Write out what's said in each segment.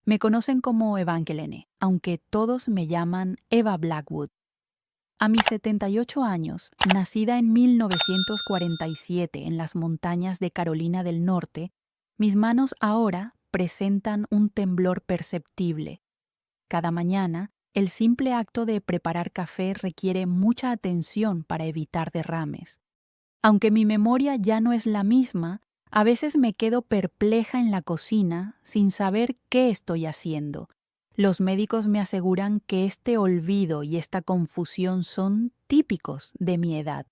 Me conocen como Evangeline, aunque todos me llaman Eva Blackwood. A mis 78 años, nacida en 1947 en las montañas de Carolina del Norte, mis manos ahora presentan un temblor perceptible. Cada mañana, el simple acto de preparar café requiere mucha atención para evitar derrames. Aunque mi memoria ya no es la misma, a veces me quedo perpleja en la cocina sin saber qué estoy haciendo. Los médicos me aseguran que este olvido y esta confusión son típicos de mi edad.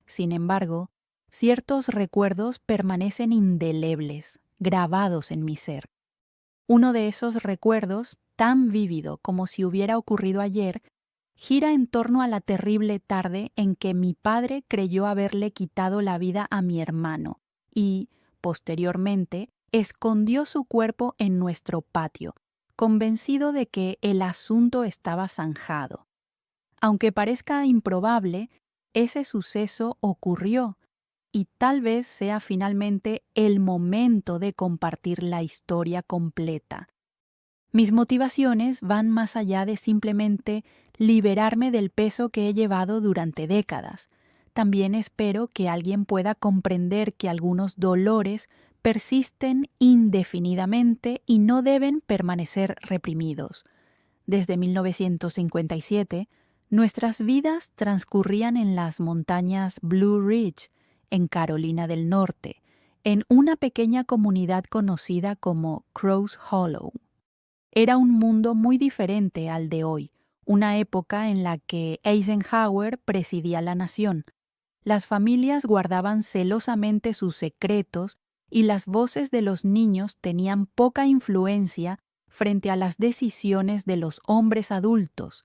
Sin embargo, ciertos recuerdos permanecen indelebles, grabados en mi ser. Uno de esos recuerdos, tan vívido como si hubiera ocurrido ayer, gira en torno a la terrible tarde en que mi padre creyó haberle quitado la vida a mi hermano y, posteriormente, escondió su cuerpo en nuestro patio, convencido de que el asunto estaba zanjado. Aunque parezca improbable, ese suceso ocurrió y tal vez sea finalmente el momento de compartir la historia completa. Mis motivaciones van más allá de simplemente liberarme del peso que he llevado durante décadas. También espero que alguien pueda comprender que algunos dolores persisten indefinidamente y no deben permanecer reprimidos. Desde 1957, nuestras vidas transcurrían en las montañas Blue Ridge, en Carolina del Norte, en una pequeña comunidad conocida como Crows Hollow. Era un mundo muy diferente al de hoy, una época en la que Eisenhower presidía la nación. Las familias guardaban celosamente sus secretos y las voces de los niños tenían poca influencia frente a las decisiones de los hombres adultos.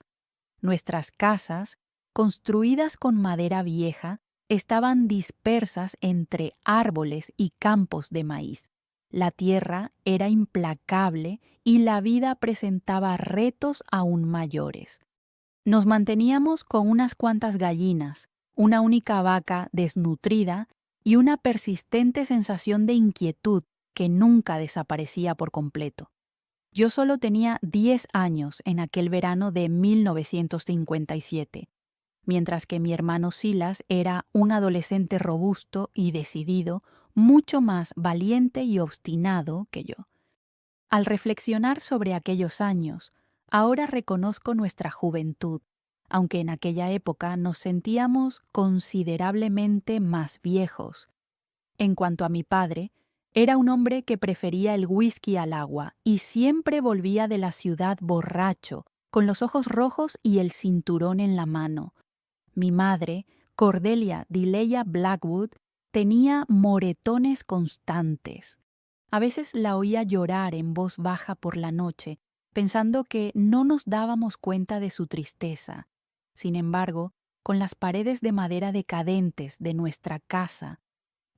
Nuestras casas, construidas con madera vieja, estaban dispersas entre árboles y campos de maíz. La tierra era implacable y la vida presentaba retos aún mayores. Nos manteníamos con unas cuantas gallinas, una única vaca desnutrida y una persistente sensación de inquietud que nunca desaparecía por completo. Yo solo tenía 10 años en aquel verano de 1957, mientras que mi hermano Silas era un adolescente robusto y decidido, mucho más valiente y obstinado que yo. Al reflexionar sobre aquellos años, ahora reconozco nuestra juventud, aunque en aquella época nos sentíamos considerablemente más viejos. En cuanto a mi padre, era un hombre que prefería el whisky al agua y siempre volvía de la ciudad borracho, con los ojos rojos y el cinturón en la mano. Mi madre, Cordelia Dileya Blackwood, tenía moretones constantes. A veces la oía llorar en voz baja por la noche, pensando que no nos dábamos cuenta de su tristeza. Sin embargo, con las paredes de madera decadentes de nuestra casa,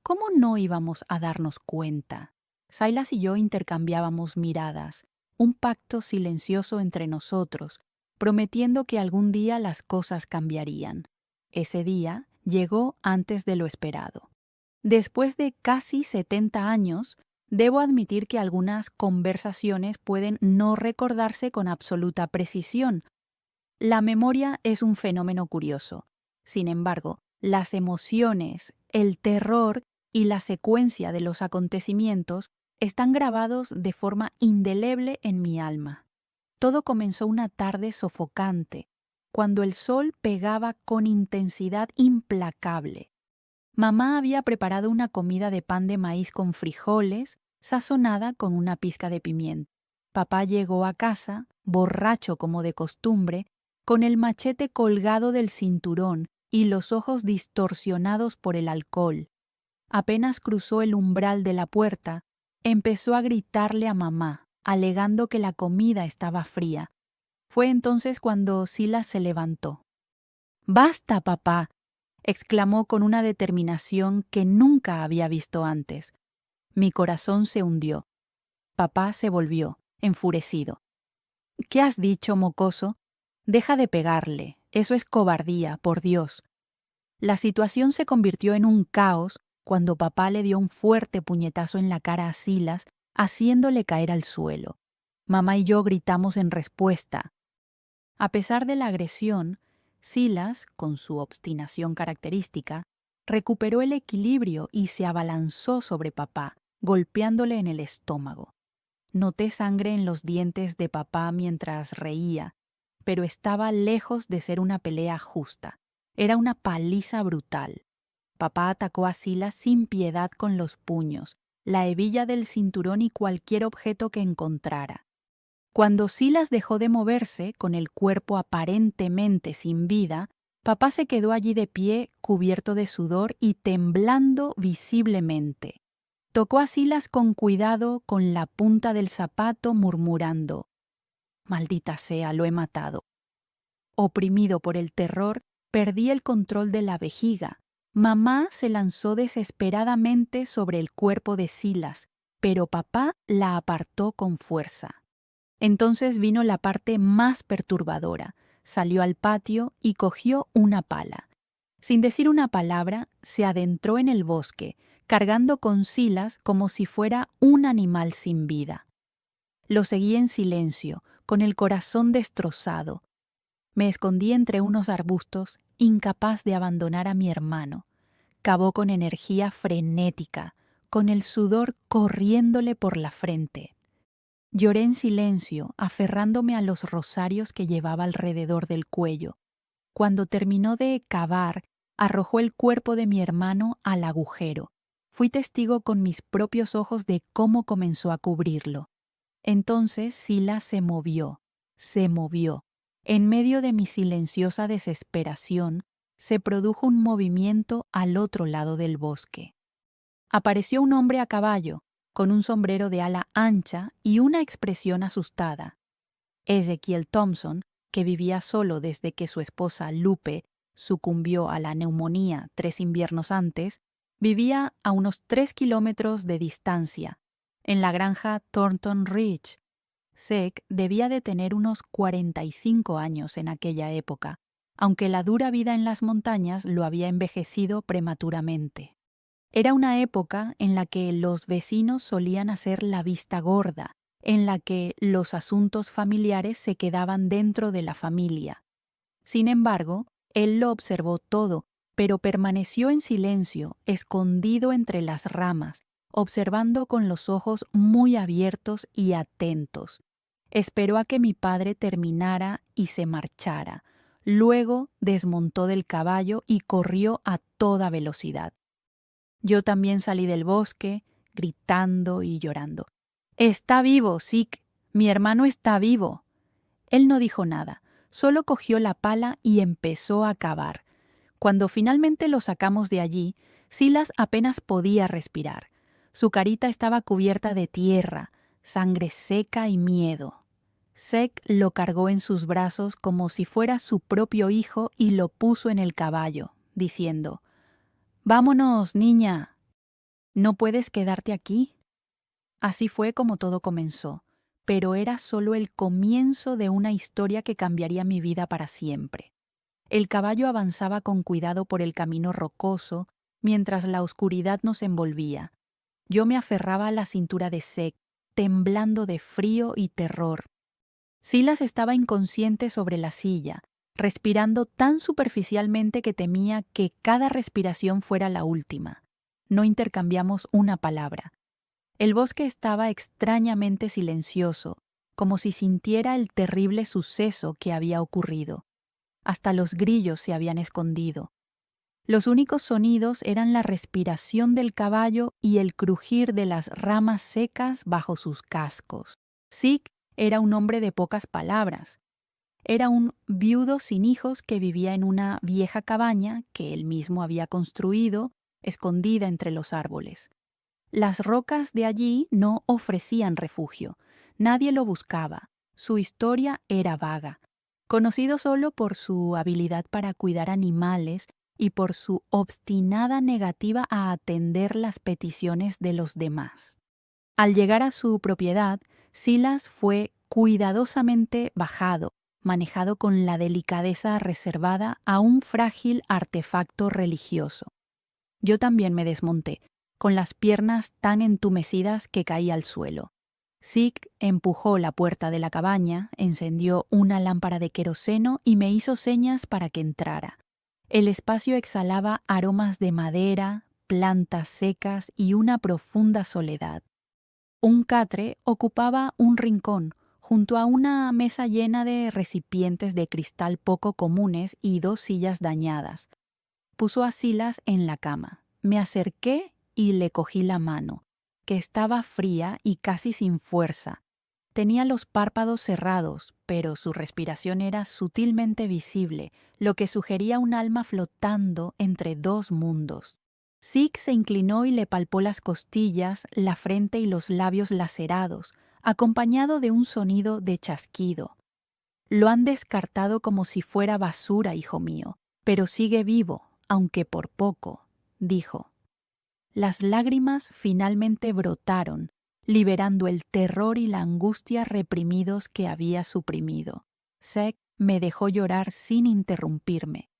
¿cómo no íbamos a darnos cuenta? Silas y yo intercambiábamos miradas, un pacto silencioso entre nosotros, prometiendo que algún día las cosas cambiarían. Ese día llegó antes de lo esperado. Después de casi 70 años, debo admitir que algunas conversaciones pueden no recordarse con absoluta precisión. La memoria es un fenómeno curioso. Sin embargo, las emociones, el terror y la secuencia de los acontecimientos están grabados de forma indeleble en mi alma. Todo comenzó una tarde sofocante, cuando el sol pegaba con intensidad implacable. Mamá había preparado una comida de pan de maíz con frijoles, sazonada con una pizca de pimienta. Papá llegó a casa, borracho como de costumbre, con el machete colgado del cinturón y los ojos distorsionados por el alcohol. Apenas cruzó el umbral de la puerta, empezó a gritarle a mamá, alegando que la comida estaba fría. Fue entonces cuando Silas se levantó. «¡Basta, papá!», exclamó con una determinación que nunca había visto antes. Mi corazón se hundió. Papá se volvió, enfurecido. «¿Qué has dicho, mocoso? Deja de pegarle. Eso es cobardía, por Dios». La situación se convirtió en un caos cuando papá le dio un fuerte puñetazo en la cara a Silas, haciéndole caer al suelo. Mamá y yo gritamos en respuesta. A pesar de la agresión, Silas, con su obstinación característica, recuperó el equilibrio y se abalanzó sobre papá, golpeándole en el estómago. Noté sangre en los dientes de papá mientras reía, pero estaba lejos de ser una pelea justa. Era una paliza brutal. Papá atacó a Silas sin piedad con los puños, la hebilla del cinturón y cualquier objeto que encontrara. Cuando Silas dejó de moverse, con el cuerpo aparentemente sin vida, papá se quedó allí de pie, cubierto de sudor y temblando visiblemente. Tocó a Silas con cuidado con la punta del zapato, murmurando: «Maldita sea, lo he matado». Oprimido por el terror, perdí el control de la vejiga. Mamá se lanzó desesperadamente sobre el cuerpo de Silas, pero papá la apartó con fuerza. Entonces vino la parte más perturbadora. Salió al patio y cogió una pala. Sin decir una palabra, se adentró en el bosque, cargando con Silas como si fuera un animal sin vida. Lo seguí en silencio, con el corazón destrozado. Me escondí entre unos arbustos, incapaz de abandonar a mi hermano. Cavó con energía frenética, con el sudor corriéndole por la frente. Lloré en silencio, aferrándome a los rosarios que llevaba alrededor del cuello. Cuando terminó de cavar, arrojó el cuerpo de mi hermano al agujero. Fui testigo con mis propios ojos de cómo comenzó a cubrirlo. Entonces Silas se movió. En medio de mi silenciosa desesperación, se produjo un movimiento al otro lado del bosque. Apareció un hombre a caballo, con un sombrero de ala ancha y una expresión asustada. Ezekiel Thompson, que vivía solo desde que su esposa Lupe sucumbió a la neumonía 3 inviernos antes, vivía a unos 3 kilómetros de distancia, en la granja Thornton Ridge. Zeke debía de tener unos 45 años en aquella época, aunque la dura vida en las montañas lo había envejecido prematuramente. Era una época en la que los vecinos solían hacer la vista gorda, en la que los asuntos familiares se quedaban dentro de la familia. Sin embargo, él lo observó todo, pero permaneció en silencio, escondido entre las ramas, observando con los ojos muy abiertos y atentos. Esperó a que mi padre terminara y se marchara. Luego desmontó del caballo y corrió a toda velocidad. Yo también salí del bosque, gritando y llorando. «Está vivo, Zeke. Mi hermano está vivo». Él no dijo nada, solo cogió la pala y empezó a cavar. Cuando finalmente lo sacamos de allí, Silas apenas podía respirar. Su carita estaba cubierta de tierra, sangre seca y miedo. Zeke lo cargó en sus brazos como si fuera su propio hijo y lo puso en el caballo, diciendo: «Vámonos, niña. ¿No puedes quedarte aquí?». Así fue como todo comenzó, pero era solo el comienzo de una historia que cambiaría mi vida para siempre. El caballo avanzaba con cuidado por el camino rocoso, mientras la oscuridad nos envolvía. Yo me aferraba a la cintura de Zeke, temblando de frío y terror. Silas estaba inconsciente sobre la silla, respirando tan superficialmente que temía que cada respiración fuera la última. No intercambiamos una palabra. El bosque estaba extrañamente silencioso, como si sintiera el terrible suceso que había ocurrido. Hasta los grillos se habían escondido. Los únicos sonidos eran la respiración del caballo y el crujir de las ramas secas bajo sus cascos. Zeke era un hombre de pocas palabras. Era un viudo sin hijos que vivía en una vieja cabaña que él mismo había construido, escondida entre los árboles. Las rocas de allí no ofrecían refugio. Nadie lo buscaba. Su historia era vaga, conocido solo por su habilidad para cuidar animales y por su obstinada negativa a atender las peticiones de los demás. Al llegar a su propiedad, Silas fue cuidadosamente bajado, manejado con la delicadeza reservada a un frágil artefacto religioso. Yo también me desmonté, con las piernas tan entumecidas que caí al suelo. Zeke empujó la puerta de la cabaña, encendió una lámpara de queroseno y me hizo señas para que entrara. El espacio exhalaba aromas de madera, plantas secas y una profunda soledad. Un catre ocupaba un rincón, junto a una mesa llena de recipientes de cristal poco comunes y 2 sillas dañadas. Puso a Silas en la cama. Me acerqué y le cogí la mano, que estaba fría y casi sin fuerza. Tenía los párpados cerrados, pero su respiración era sutilmente visible, lo que sugería un alma flotando entre 2 mundos. Zeke se inclinó y le palpó las costillas, la frente y los labios lacerados, acompañado de un sonido de chasquido. Lo han descartado como si fuera basura, hijo mío, pero sigue vivo, aunque por poco, dijo. Las lágrimas finalmente brotaron, liberando el terror y la angustia reprimidos que había suprimido. Zeke me dejó llorar sin interrumpirme.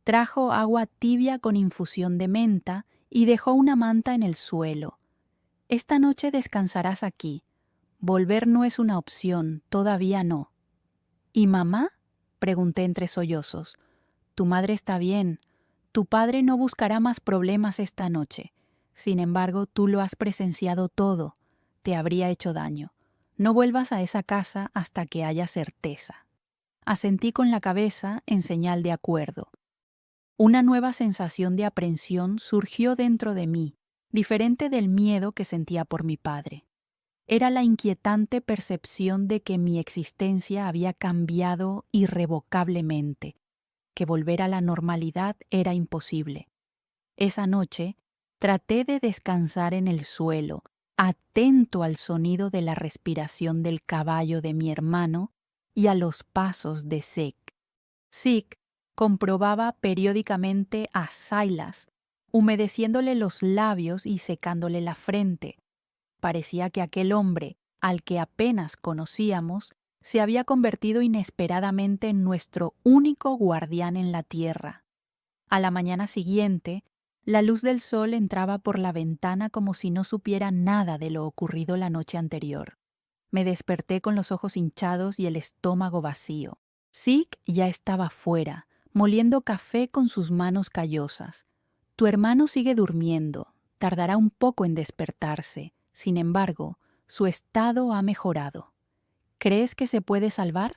Trajo agua tibia con infusión de menta y dejó una manta en el suelo. Esta noche descansarás aquí. Volver no es una opción, todavía no. ¿Y mamá? Pregunté entre sollozos. Tu madre está bien. Tu padre no buscará más problemas esta noche. Sin embargo, tú lo has presenciado todo. Te habría hecho daño. No vuelvas a esa casa hasta que haya certeza. Asentí con la cabeza en señal de acuerdo. Una nueva sensación de aprensión surgió dentro de mí, diferente del miedo que sentía por mi padre. Era la inquietante percepción de que mi existencia había cambiado irrevocablemente, que volver a la normalidad era imposible. Esa noche traté de descansar en el suelo, atento al sonido de la respiración del caballo de mi hermano y a los pasos de Zeke. Zeke comprobaba periódicamente a Silas, humedeciéndole los labios y secándole la frente. Parecía que aquel hombre, al que apenas conocíamos, se había convertido inesperadamente en nuestro único guardián en la tierra. A la mañana siguiente, la luz del sol entraba por la ventana como si no supiera nada de lo ocurrido la noche anterior. Me desperté con los ojos hinchados y el estómago vacío. Zeke ya estaba fuera, moliendo café con sus manos callosas. Tu hermano sigue durmiendo, tardará un poco en despertarse. Sin embargo, su estado ha mejorado. ¿Crees que se puede salvar?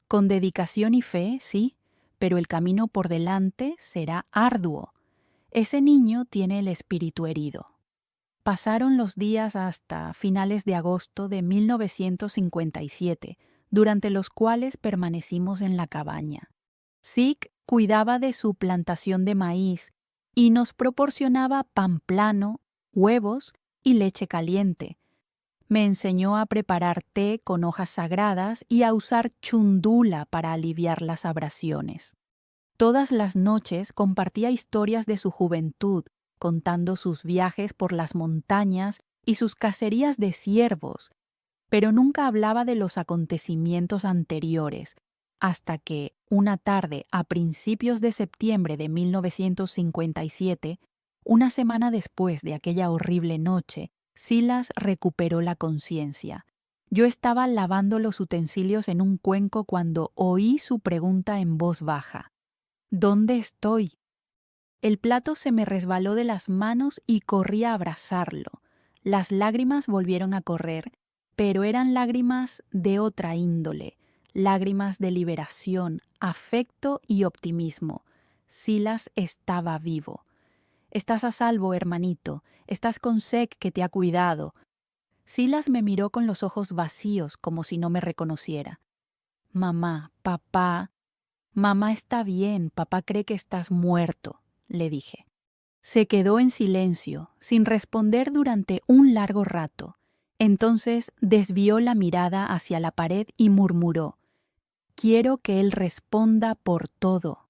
Con dedicación y fe, sí, pero el camino por delante será arduo. Ese niño tiene el espíritu herido. Pasaron los días hasta finales de agosto de 1957, durante los cuales permanecimos en la cabaña. Zeke cuidaba de su plantación de maíz y nos proporcionaba pan plano, huevos y leche caliente. Me enseñó a preparar té con hojas sagradas y a usar chundula para aliviar las abrasiones. Todas las noches compartía historias de su juventud, contando sus viajes por las montañas y sus cacerías de ciervos, pero nunca hablaba de los acontecimientos anteriores, hasta que, una tarde a principios de septiembre de 1957, una semana después de aquella horrible noche, Silas recuperó la conciencia. Yo estaba lavando los utensilios en un cuenco cuando oí su pregunta en voz baja. ¿Dónde estoy? El plato se me resbaló de las manos y corrí a abrazarlo. Las lágrimas volvieron a correr, pero eran lágrimas de otra índole, lágrimas de liberación, afecto y optimismo. Silas estaba vivo. Estás a salvo, hermanito. Estás con Zeke, que te ha cuidado. Silas me miró con los ojos vacíos, como si no me reconociera. Mamá, papá. Mamá está bien, papá cree que estás muerto, le dije. Se quedó en silencio, sin responder durante un largo rato. Entonces desvió la mirada hacia la pared y murmuró: «Quiero que él responda por todo».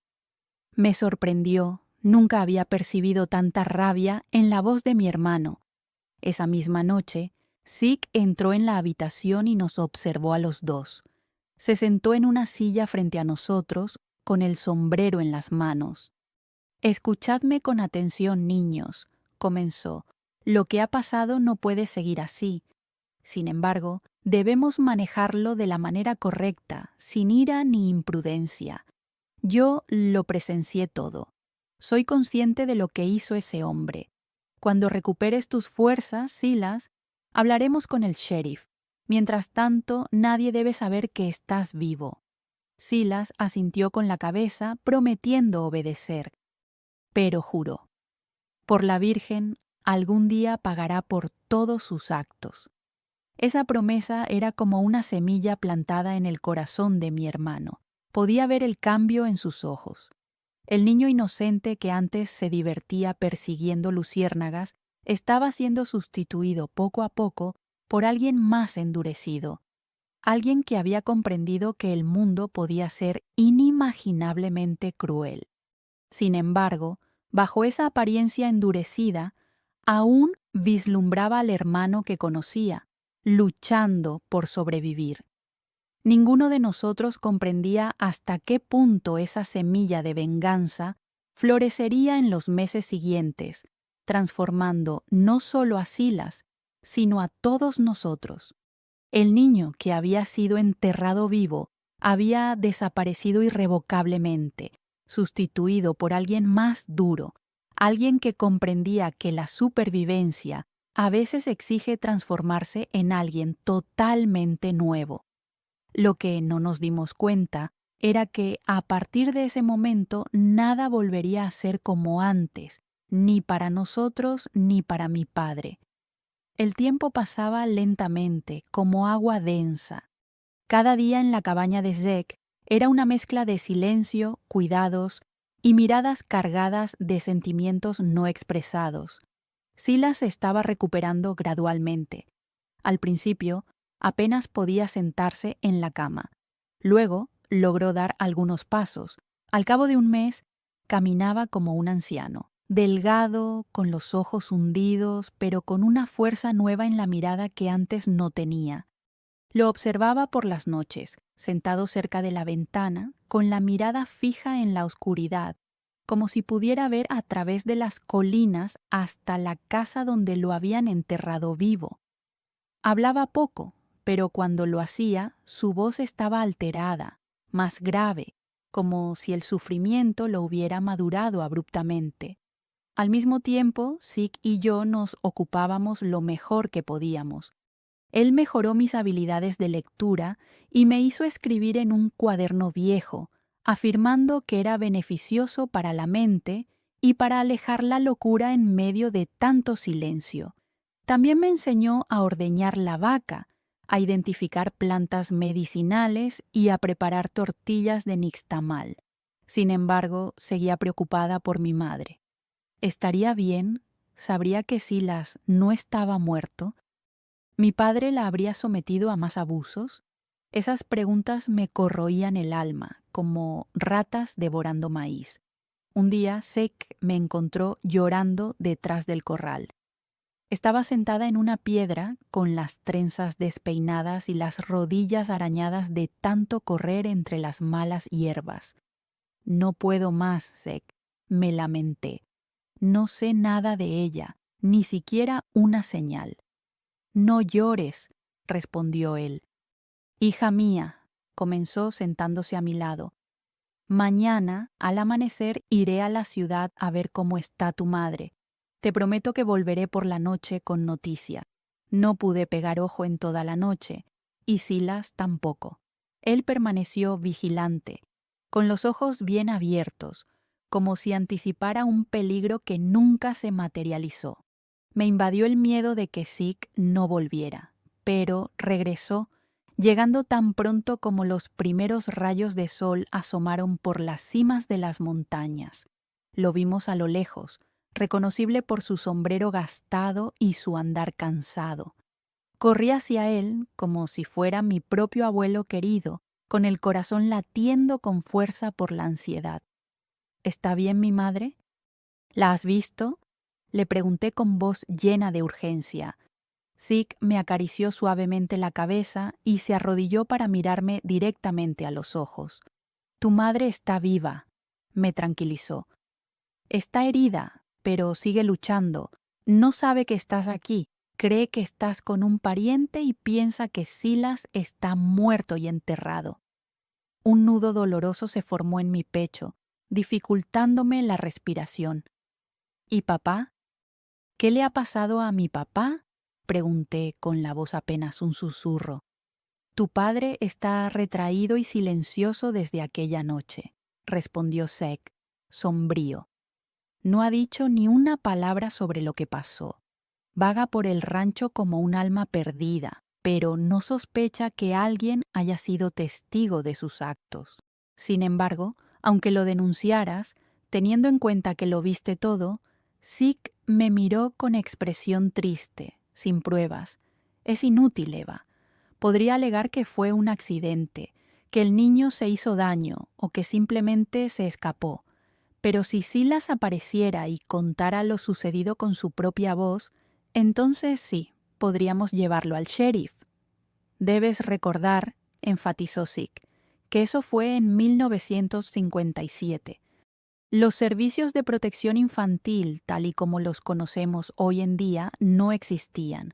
Me sorprendió, nunca había percibido tanta rabia en la voz de mi hermano. Esa misma noche, Zeke entró en la habitación y nos observó a los dos. Se sentó en una silla frente a nosotros, con el sombrero en las manos. «Escuchadme con atención, niños», comenzó. «Lo que ha pasado no puede seguir así. Sin embargo, debemos manejarlo de la manera correcta, sin ira ni imprudencia. Yo lo presencié todo. Soy consciente de lo que hizo ese hombre. Cuando recuperes tus fuerzas, Silas, hablaremos con el sheriff. Mientras tanto, nadie debe saber que estás vivo. Silas asintió con la cabeza, prometiendo obedecer, pero juró: por la Virgen, algún día pagará por todos sus actos. Esa promesa era como una semilla plantada en el corazón de mi hermano. Podía ver el cambio en sus ojos. El niño inocente que antes se divertía persiguiendo luciérnagas estaba siendo sustituido poco a poco por alguien más endurecido, alguien que había comprendido que el mundo podía ser inimaginablemente cruel. Sin embargo, bajo esa apariencia endurecida, aún vislumbraba al hermano que conocía, luchando por sobrevivir. Ninguno de nosotros comprendía hasta qué punto esa semilla de venganza florecería en los meses siguientes, transformando no solo a Silas, sino a todos nosotros. El niño que había sido enterrado vivo había desaparecido irrevocablemente, sustituido por alguien más duro, alguien que comprendía que la supervivencia a veces exige transformarse en alguien totalmente nuevo. Lo que no nos dimos cuenta era que a partir de ese momento nada volvería a ser como antes, ni para nosotros ni para mi padre. El tiempo pasaba lentamente, como agua densa. Cada día en la cabaña de Zek era una mezcla de silencio, cuidados y miradas cargadas de sentimientos no expresados. Silas se estaba recuperando gradualmente. Al principio, apenas podía sentarse en la cama. Luego, logró dar algunos pasos. Al cabo de un mes, caminaba como un anciano, delgado, con los ojos hundidos, pero con una fuerza nueva en la mirada que antes no tenía. Lo observaba por las noches, sentado cerca de la ventana, con la mirada fija en la oscuridad, como si pudiera ver a través de las colinas hasta la casa donde lo habían enterrado vivo. Hablaba poco, pero cuando lo hacía, su voz estaba alterada, más grave, como si el sufrimiento lo hubiera madurado abruptamente. Al mismo tiempo, Zeke y yo nos ocupábamos lo mejor que podíamos. Él mejoró mis habilidades de lectura y me hizo escribir en un cuaderno viejo, afirmando que era beneficioso para la mente y para alejar la locura en medio de tanto silencio. También me enseñó a ordeñar la vaca, a identificar plantas medicinales y a preparar tortillas de nixtamal. Sin embargo, seguía preocupada por mi madre. ¿Estaría bien? ¿Sabría que Silas no estaba muerto? ¿Mi padre la habría sometido a más abusos? Esas preguntas me corroían el alma, como ratas devorando maíz. Un día, Zeke me encontró llorando detrás del corral. Estaba sentada en una piedra, con las trenzas despeinadas y las rodillas arañadas de tanto correr entre las malas hierbas. No puedo más, Zeke, me lamenté. No sé nada de ella, ni siquiera una señal. No llores, respondió él. Hija mía, comenzó sentándose a mi lado. Mañana, al amanecer, iré a la ciudad a ver cómo está tu madre. Te prometo que volveré por la noche con noticia. No pude pegar ojo en toda la noche, y Silas tampoco. Él permaneció vigilante, con los ojos bien abiertos, como si anticipara un peligro que nunca se materializó. Me invadió el miedo de que Zeke no volviera, pero regresó, llegando tan pronto como los primeros rayos de sol asomaron por las cimas de las montañas. Lo vimos a lo lejos, reconocible por su sombrero gastado y su andar cansado. Corrí hacia él como si fuera mi propio abuelo querido, con el corazón latiendo con fuerza por la ansiedad. ¿Está bien mi madre? ¿La has visto? Le pregunté con voz llena de urgencia. Zeke me acarició suavemente la cabeza y se arrodilló para mirarme directamente a los ojos. Tu madre está viva, me tranquilizó. Está herida, pero sigue luchando. No sabe que estás aquí, cree que estás con un pariente y piensa que Silas está muerto y enterrado. Un nudo doloroso se formó en mi pecho, dificultándome la respiración. ¿Y papá? ¿Qué le ha pasado a mi papá?, pregunté con la voz apenas un susurro. Tu padre está retraído y silencioso desde aquella noche, respondió Zeke, sombrío. No ha dicho ni una palabra sobre lo que pasó. Vaga por el rancho como un alma perdida, pero no sospecha que alguien haya sido testigo de sus actos. Sin embargo, aunque lo denunciaras, teniendo en cuenta que lo viste todo, Zeke me miró con expresión triste, sin pruebas. Es inútil, Eva. Podría alegar que fue un accidente, que el niño se hizo daño o que simplemente se escapó. Pero si Silas apareciera y contara lo sucedido con su propia voz, entonces sí, podríamos llevarlo al sheriff. Debes recordar, enfatizó Zeke, que eso fue en 1957. Los servicios de protección infantil, tal y como los conocemos hoy en día, no existían.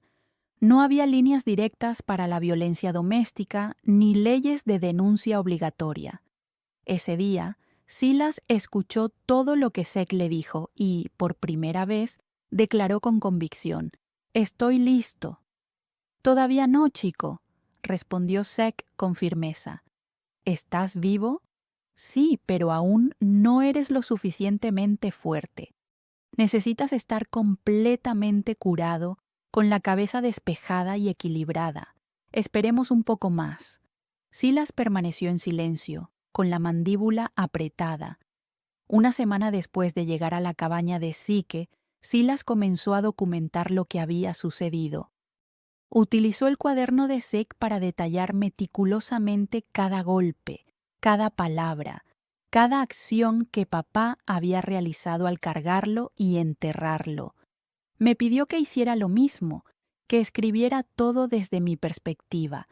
No había líneas directas para la violencia doméstica ni leyes de denuncia obligatoria. Ese día, Silas escuchó todo lo que Zeke le dijo y, por primera vez, declaró con convicción: «Estoy listo». «Todavía no, chico», respondió Zeke con firmeza. «¿Estás vivo?» «Sí, pero aún no eres lo suficientemente fuerte. Necesitas estar completamente curado, con la cabeza despejada y equilibrada. Esperemos un poco más». Silas permaneció en silencio, con la mandíbula apretada. Una semana después de llegar a la cabaña de Zeke, Silas comenzó a documentar lo que había sucedido. Utilizó el cuaderno de Zeke para detallar meticulosamente cada golpe, cada palabra, cada acción que papá había realizado al cargarlo y enterrarlo. Me pidió que hiciera lo mismo, que escribiera todo desde mi perspectiva.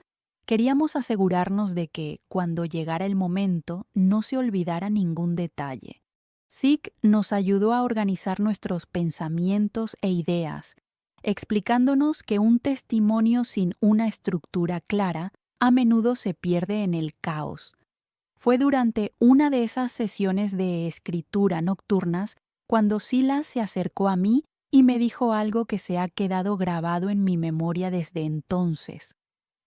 Queríamos asegurarnos de que, cuando llegara el momento, no se olvidara ningún detalle. Zeke nos ayudó a organizar nuestros pensamientos e ideas, explicándonos que un testimonio sin una estructura clara a menudo se pierde en el caos. Fue durante una de esas sesiones de escritura nocturnas cuando Silas se acercó a mí y me dijo algo que se ha quedado grabado en mi memoria desde entonces.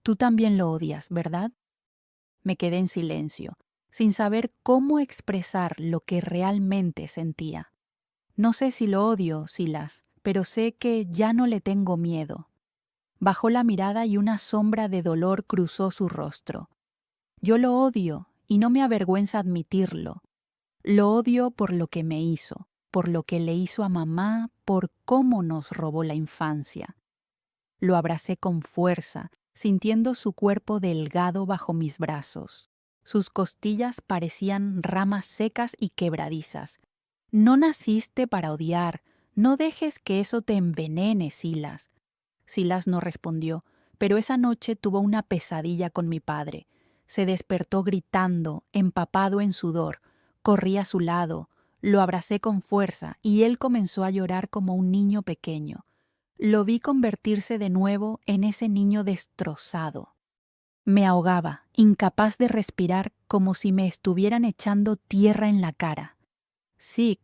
Tú también lo odias, ¿verdad? Me quedé en silencio, sin saber cómo expresar lo que realmente sentía. No sé si lo odio, Silas, pero sé que ya no le tengo miedo. Bajó la mirada y una sombra de dolor cruzó su rostro. Yo lo odio y no me avergüenza admitirlo. Lo odio por lo que me hizo, por lo que le hizo a mamá, por cómo nos robó la infancia. Lo abracé con fuerza, sintiendo su cuerpo delgado bajo mis brazos. Sus costillas parecían ramas secas y quebradizas. No naciste para odiar. No dejes que eso te envenene, Silas. Silas no respondió, pero esa noche tuvo una pesadilla con mi padre. Se despertó gritando, empapado en sudor. Corrí a su lado, lo abracé con fuerza y él comenzó a llorar como un niño pequeño. Lo vi convertirse de nuevo en ese niño destrozado. Me ahogaba, incapaz de respirar, como si me estuvieran echando tierra en la cara. Sí,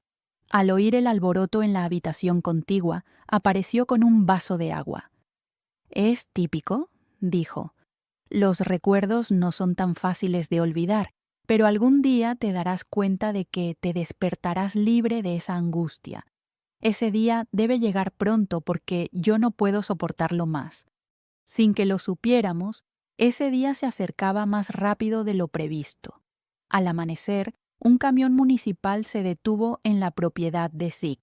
al oír el alboroto en la habitación contigua, apareció con un vaso de agua. «¿Es típico?», dijo. «Los recuerdos no son tan fáciles de olvidar, pero algún día te darás cuenta de que te despertarás libre de esa angustia. Ese día debe llegar pronto porque yo no puedo soportarlo más». Sin que lo supiéramos, ese día se acercaba más rápido de lo previsto. Al amanecer, un camión municipal se detuvo en la propiedad de Zeke.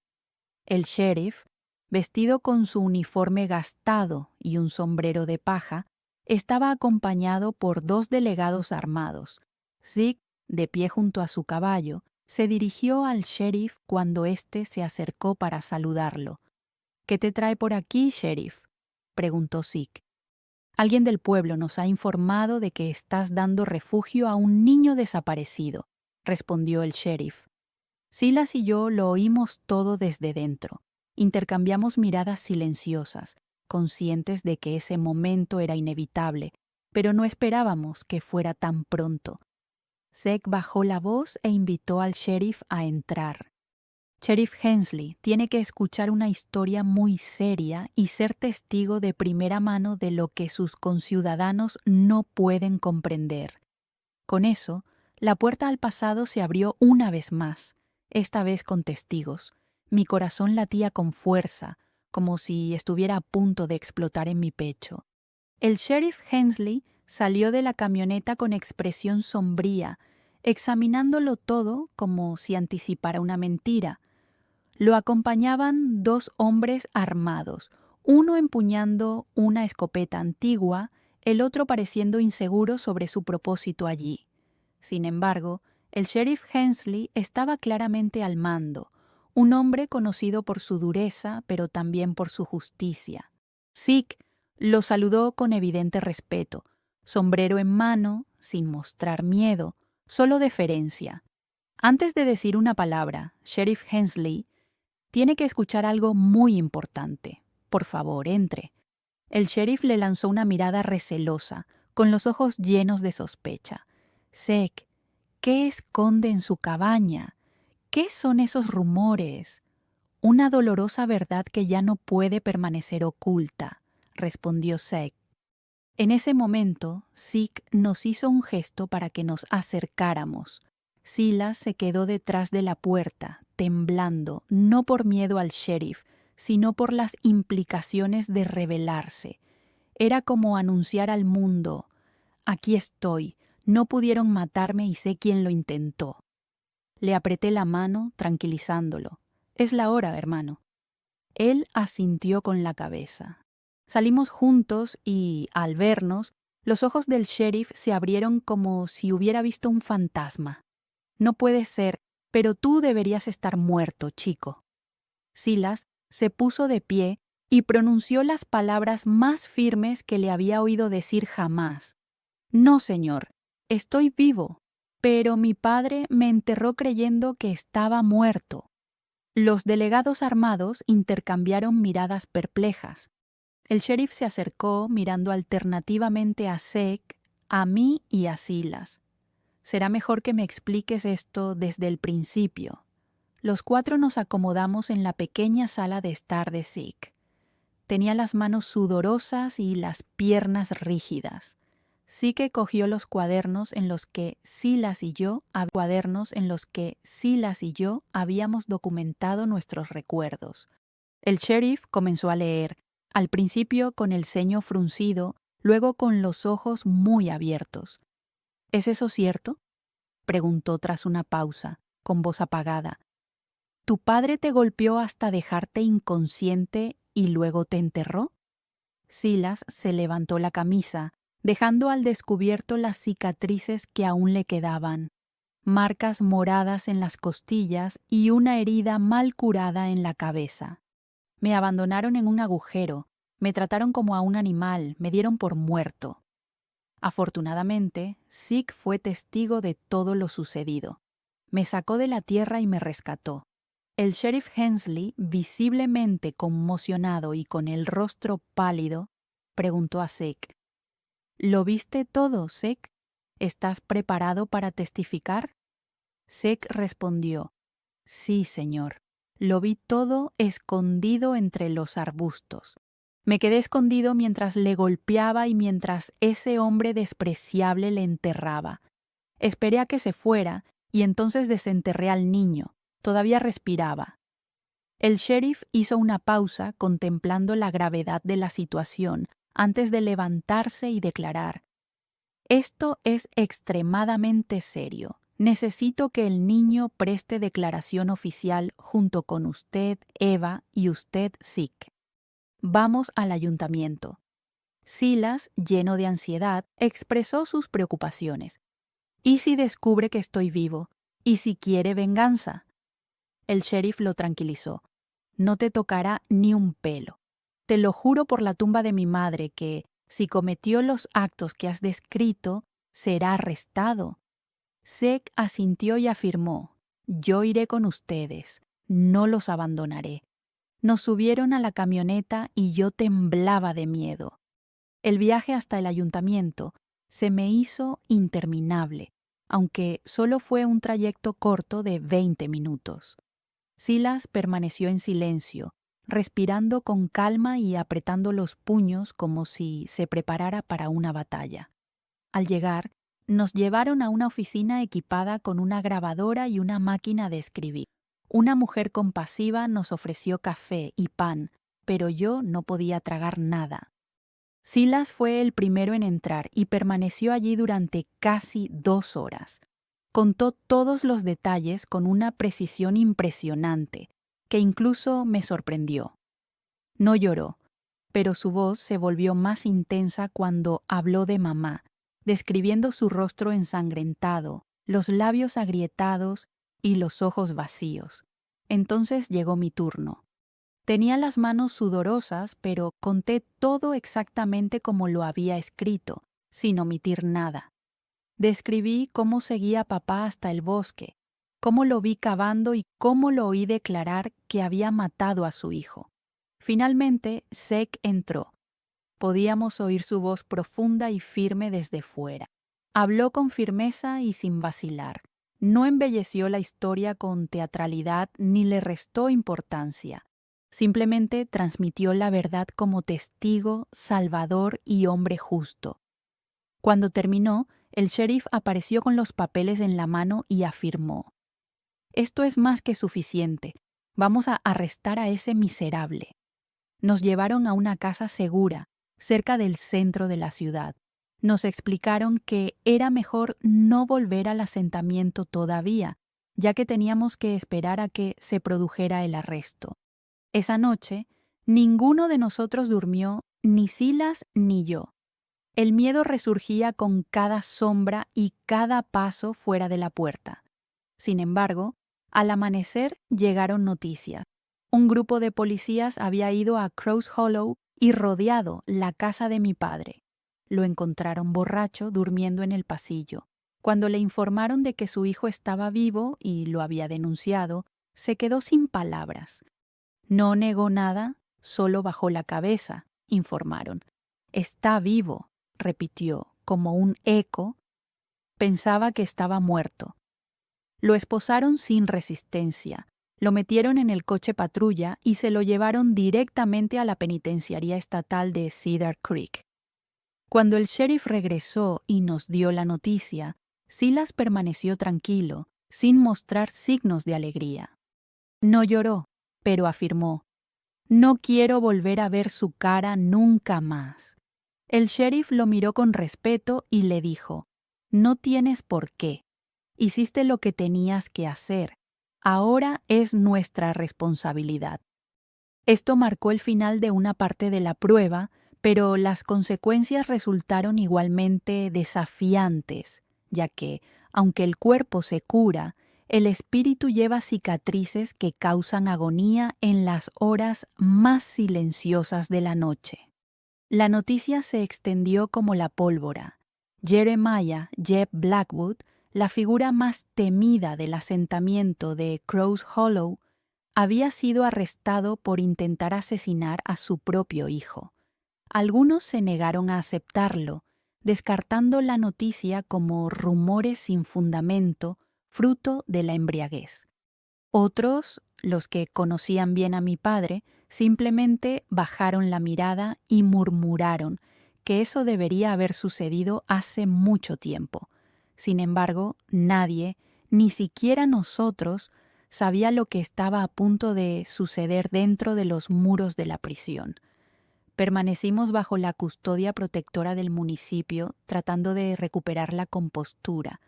El sheriff, vestido con su uniforme gastado y un sombrero de paja, estaba acompañado por 2 delegados armados. Zeke, de pie junto a su caballo, se dirigió al sheriff cuando éste se acercó para saludarlo. «¿Qué te trae por aquí, sheriff?», preguntó Zeke. «Alguien del pueblo nos ha informado de que estás dando refugio a un niño desaparecido», respondió el sheriff. Silas y yo lo oímos todo desde dentro. Intercambiamos miradas silenciosas, conscientes de que ese momento era inevitable, pero no esperábamos que fuera tan pronto. Zeke bajó la voz e invitó al sheriff a entrar. Sheriff Hensley tiene que escuchar una historia muy seria y ser testigo de primera mano de lo que sus conciudadanos no pueden comprender. Con eso, la puerta al pasado se abrió una vez más, esta vez con testigos. Mi corazón latía con fuerza, como si estuviera a punto de explotar en mi pecho. El sheriff Hensley salió de la camioneta con expresión sombría, examinándolo todo como si anticipara una mentira. Lo acompañaban dos hombres armados, uno empuñando una escopeta antigua, el otro pareciendo inseguro sobre su propósito allí. Sin embargo, el sheriff Hensley estaba claramente al mando, un hombre conocido por su dureza, pero también por su justicia. Zeke lo saludó con evidente respeto, sombrero en mano, sin mostrar miedo, solo deferencia. Antes de decir una palabra, sheriff Hensley tiene que escuchar algo muy importante. Por favor, entre. El sheriff le lanzó una mirada recelosa, con los ojos llenos de sospecha. Zeke, ¿qué esconde en su cabaña? ¿Qué son esos rumores? Una dolorosa verdad que ya no puede permanecer oculta, respondió Zeke. En ese momento, Zeke nos hizo un gesto para que nos acercáramos. Silas se quedó detrás de la puerta, temblando, no por miedo al sheriff, sino por las implicaciones de rebelarse. Era como anunciar al mundo: aquí estoy, no pudieron matarme y sé quién lo intentó. Le apreté la mano, tranquilizándolo. Es la hora, hermano. Él asintió con la cabeza. Salimos juntos y, al vernos, los ojos del sheriff se abrieron como si hubiera visto un fantasma. No puede ser, pero tú deberías estar muerto, chico. Silas se puso de pie y pronunció las palabras más firmes que le había oído decir jamás. No, señor, estoy vivo, pero mi padre me enterró creyendo que estaba muerto. Los delegados armados intercambiaron miradas perplejas. El sheriff se acercó mirando alternativamente a Zeke, a mí y a Silas. Será mejor que me expliques esto desde el principio. Los cuatro nos acomodamos en la pequeña sala de estar de Zeke. Tenía las manos sudorosas y las piernas rígidas. Zeke cogió los cuadernos en los que Silas y yo habíamos documentado nuestros recuerdos. El sheriff comenzó a leer, al principio con el ceño fruncido, luego con los ojos muy abiertos. ¿Es eso cierto?, preguntó tras una pausa, con voz apagada. ¿Tu padre te golpeó hasta dejarte inconsciente y luego te enterró? Silas se levantó la camisa, dejando al descubierto las cicatrices que aún le quedaban, marcas moradas en las costillas y una herida mal curada en la cabeza. Me abandonaron en un agujero, me trataron como a un animal, me dieron por muerto. Afortunadamente, Zeke fue testigo de todo lo sucedido. Me sacó de la tierra y me rescató. El sheriff Hensley, visiblemente conmocionado y con el rostro pálido, preguntó a Zeke: ¿Lo viste todo, Zeke? ¿Estás preparado para testificar? Zeke respondió: sí, señor. Lo vi todo escondido entre los arbustos. Me quedé escondido mientras le golpeaba y mientras ese hombre despreciable le enterraba. Esperé a que se fuera y entonces desenterré al niño. Todavía respiraba. El sheriff hizo una pausa contemplando la gravedad de la situación antes de levantarse y declarar: esto es extremadamente serio. Necesito que el niño preste declaración oficial junto con usted, Eva, y usted, Zeke. Vamos al ayuntamiento. Silas, lleno de ansiedad, expresó sus preocupaciones. ¿Y si descubre que estoy vivo? ¿Y si quiere venganza? El sheriff lo tranquilizó. No te tocará ni un pelo. Te lo juro por la tumba de mi madre que, si cometió los actos que has descrito, será arrestado. Zeke asintió y afirmó: yo iré con ustedes, no los abandonaré. Nos subieron a la camioneta y yo temblaba de miedo. El viaje hasta el ayuntamiento se me hizo interminable, aunque solo fue un trayecto corto de 20 minutos. Silas permaneció en silencio, respirando con calma y apretando los puños como si se preparara para una batalla. Al llegar, nos llevaron a una oficina equipada con una grabadora y una máquina de escribir. Una mujer compasiva nos ofreció café y pan, pero yo no podía tragar nada. Silas fue el primero en entrar y permaneció allí durante casi 2 horas. Contó todos los detalles con una precisión impresionante, que incluso me sorprendió. No lloró, pero su voz se volvió más intensa cuando habló de mamá, describiendo su rostro ensangrentado, los labios agrietados y los ojos vacíos. Entonces llegó mi turno. Tenía las manos sudorosas, pero conté todo exactamente como lo había escrito, sin omitir nada. Describí cómo seguía a papá hasta el bosque, cómo lo vi cavando y cómo lo oí declarar que había matado a su hijo. Finalmente, Zeke entró. Podíamos oír su voz profunda y firme desde fuera. Habló con firmeza y sin vacilar. No embelleció la historia con teatralidad ni le restó importancia. Simplemente transmitió la verdad como testigo, salvador y hombre justo. Cuando terminó, el sheriff apareció con los papeles en la mano y afirmó: «Esto es más que suficiente. Vamos a arrestar a ese miserable». Nos llevaron a una casa segura, cerca del centro de la ciudad. Nos explicaron que era mejor no volver al asentamiento todavía, ya que teníamos que esperar a que se produjera el arresto. Esa noche, ninguno de nosotros durmió, ni Silas ni yo. El miedo resurgía con cada sombra y cada paso fuera de la puerta. Sin embargo, al amanecer llegaron noticias. Un grupo de policías había ido a Crows Hollow y rodeado la casa de mi padre. Lo encontraron borracho durmiendo en el pasillo. Cuando le informaron de que su hijo estaba vivo y lo había denunciado, se quedó sin palabras. No negó nada, solo bajó la cabeza, informaron. «Está vivo», repitió, como un eco. Pensaba que estaba muerto. Lo esposaron sin resistencia, lo metieron en el coche patrulla y se lo llevaron directamente a la penitenciaría estatal de Cedar Creek. Cuando el sheriff regresó y nos dio la noticia, Silas permaneció tranquilo, sin mostrar signos de alegría. No lloró, pero afirmó: «No quiero volver a ver su cara nunca más». El sheriff lo miró con respeto y le dijo: «No tienes por qué. Hiciste lo que tenías que hacer. Ahora es nuestra responsabilidad». Esto marcó el final de una parte de la prueba, pero las consecuencias resultaron igualmente desafiantes, ya que, aunque el cuerpo se cura, el espíritu lleva cicatrices que causan agonía en las horas más silenciosas de la noche. La noticia se extendió como la pólvora. Jeremiah Jeb Blackwood, la figura más temida del asentamiento de Crows Hollow, había sido arrestado por intentar asesinar a su propio hijo. Algunos se negaron a aceptarlo, descartando la noticia como rumores sin fundamento, fruto de la embriaguez. Otros, los que conocían bien a mi padre, simplemente bajaron la mirada y murmuraron que eso debería haber sucedido hace mucho tiempo. Sin embargo, nadie, ni siquiera nosotros, sabía lo que estaba a punto de suceder dentro de los muros de la prisión. Permanecimos bajo la custodia protectora del municipio, tratando de recuperar la compostura.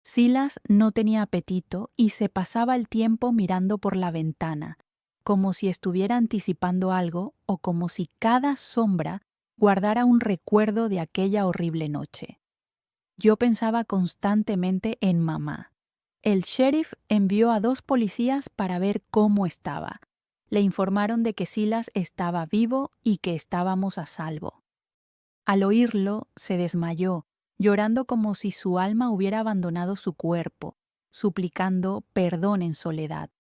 Silas no tenía apetito y se pasaba el tiempo mirando por la ventana, como si estuviera anticipando algo o como si cada sombra guardara un recuerdo de aquella horrible noche. Yo pensaba constantemente en mamá. El sheriff envió a 2 policías para ver cómo estaba. Le informaron de que Silas estaba vivo y que estábamos a salvo. Al oírlo, se desmayó, llorando como si su alma hubiera abandonado su cuerpo, suplicando perdón en soledad.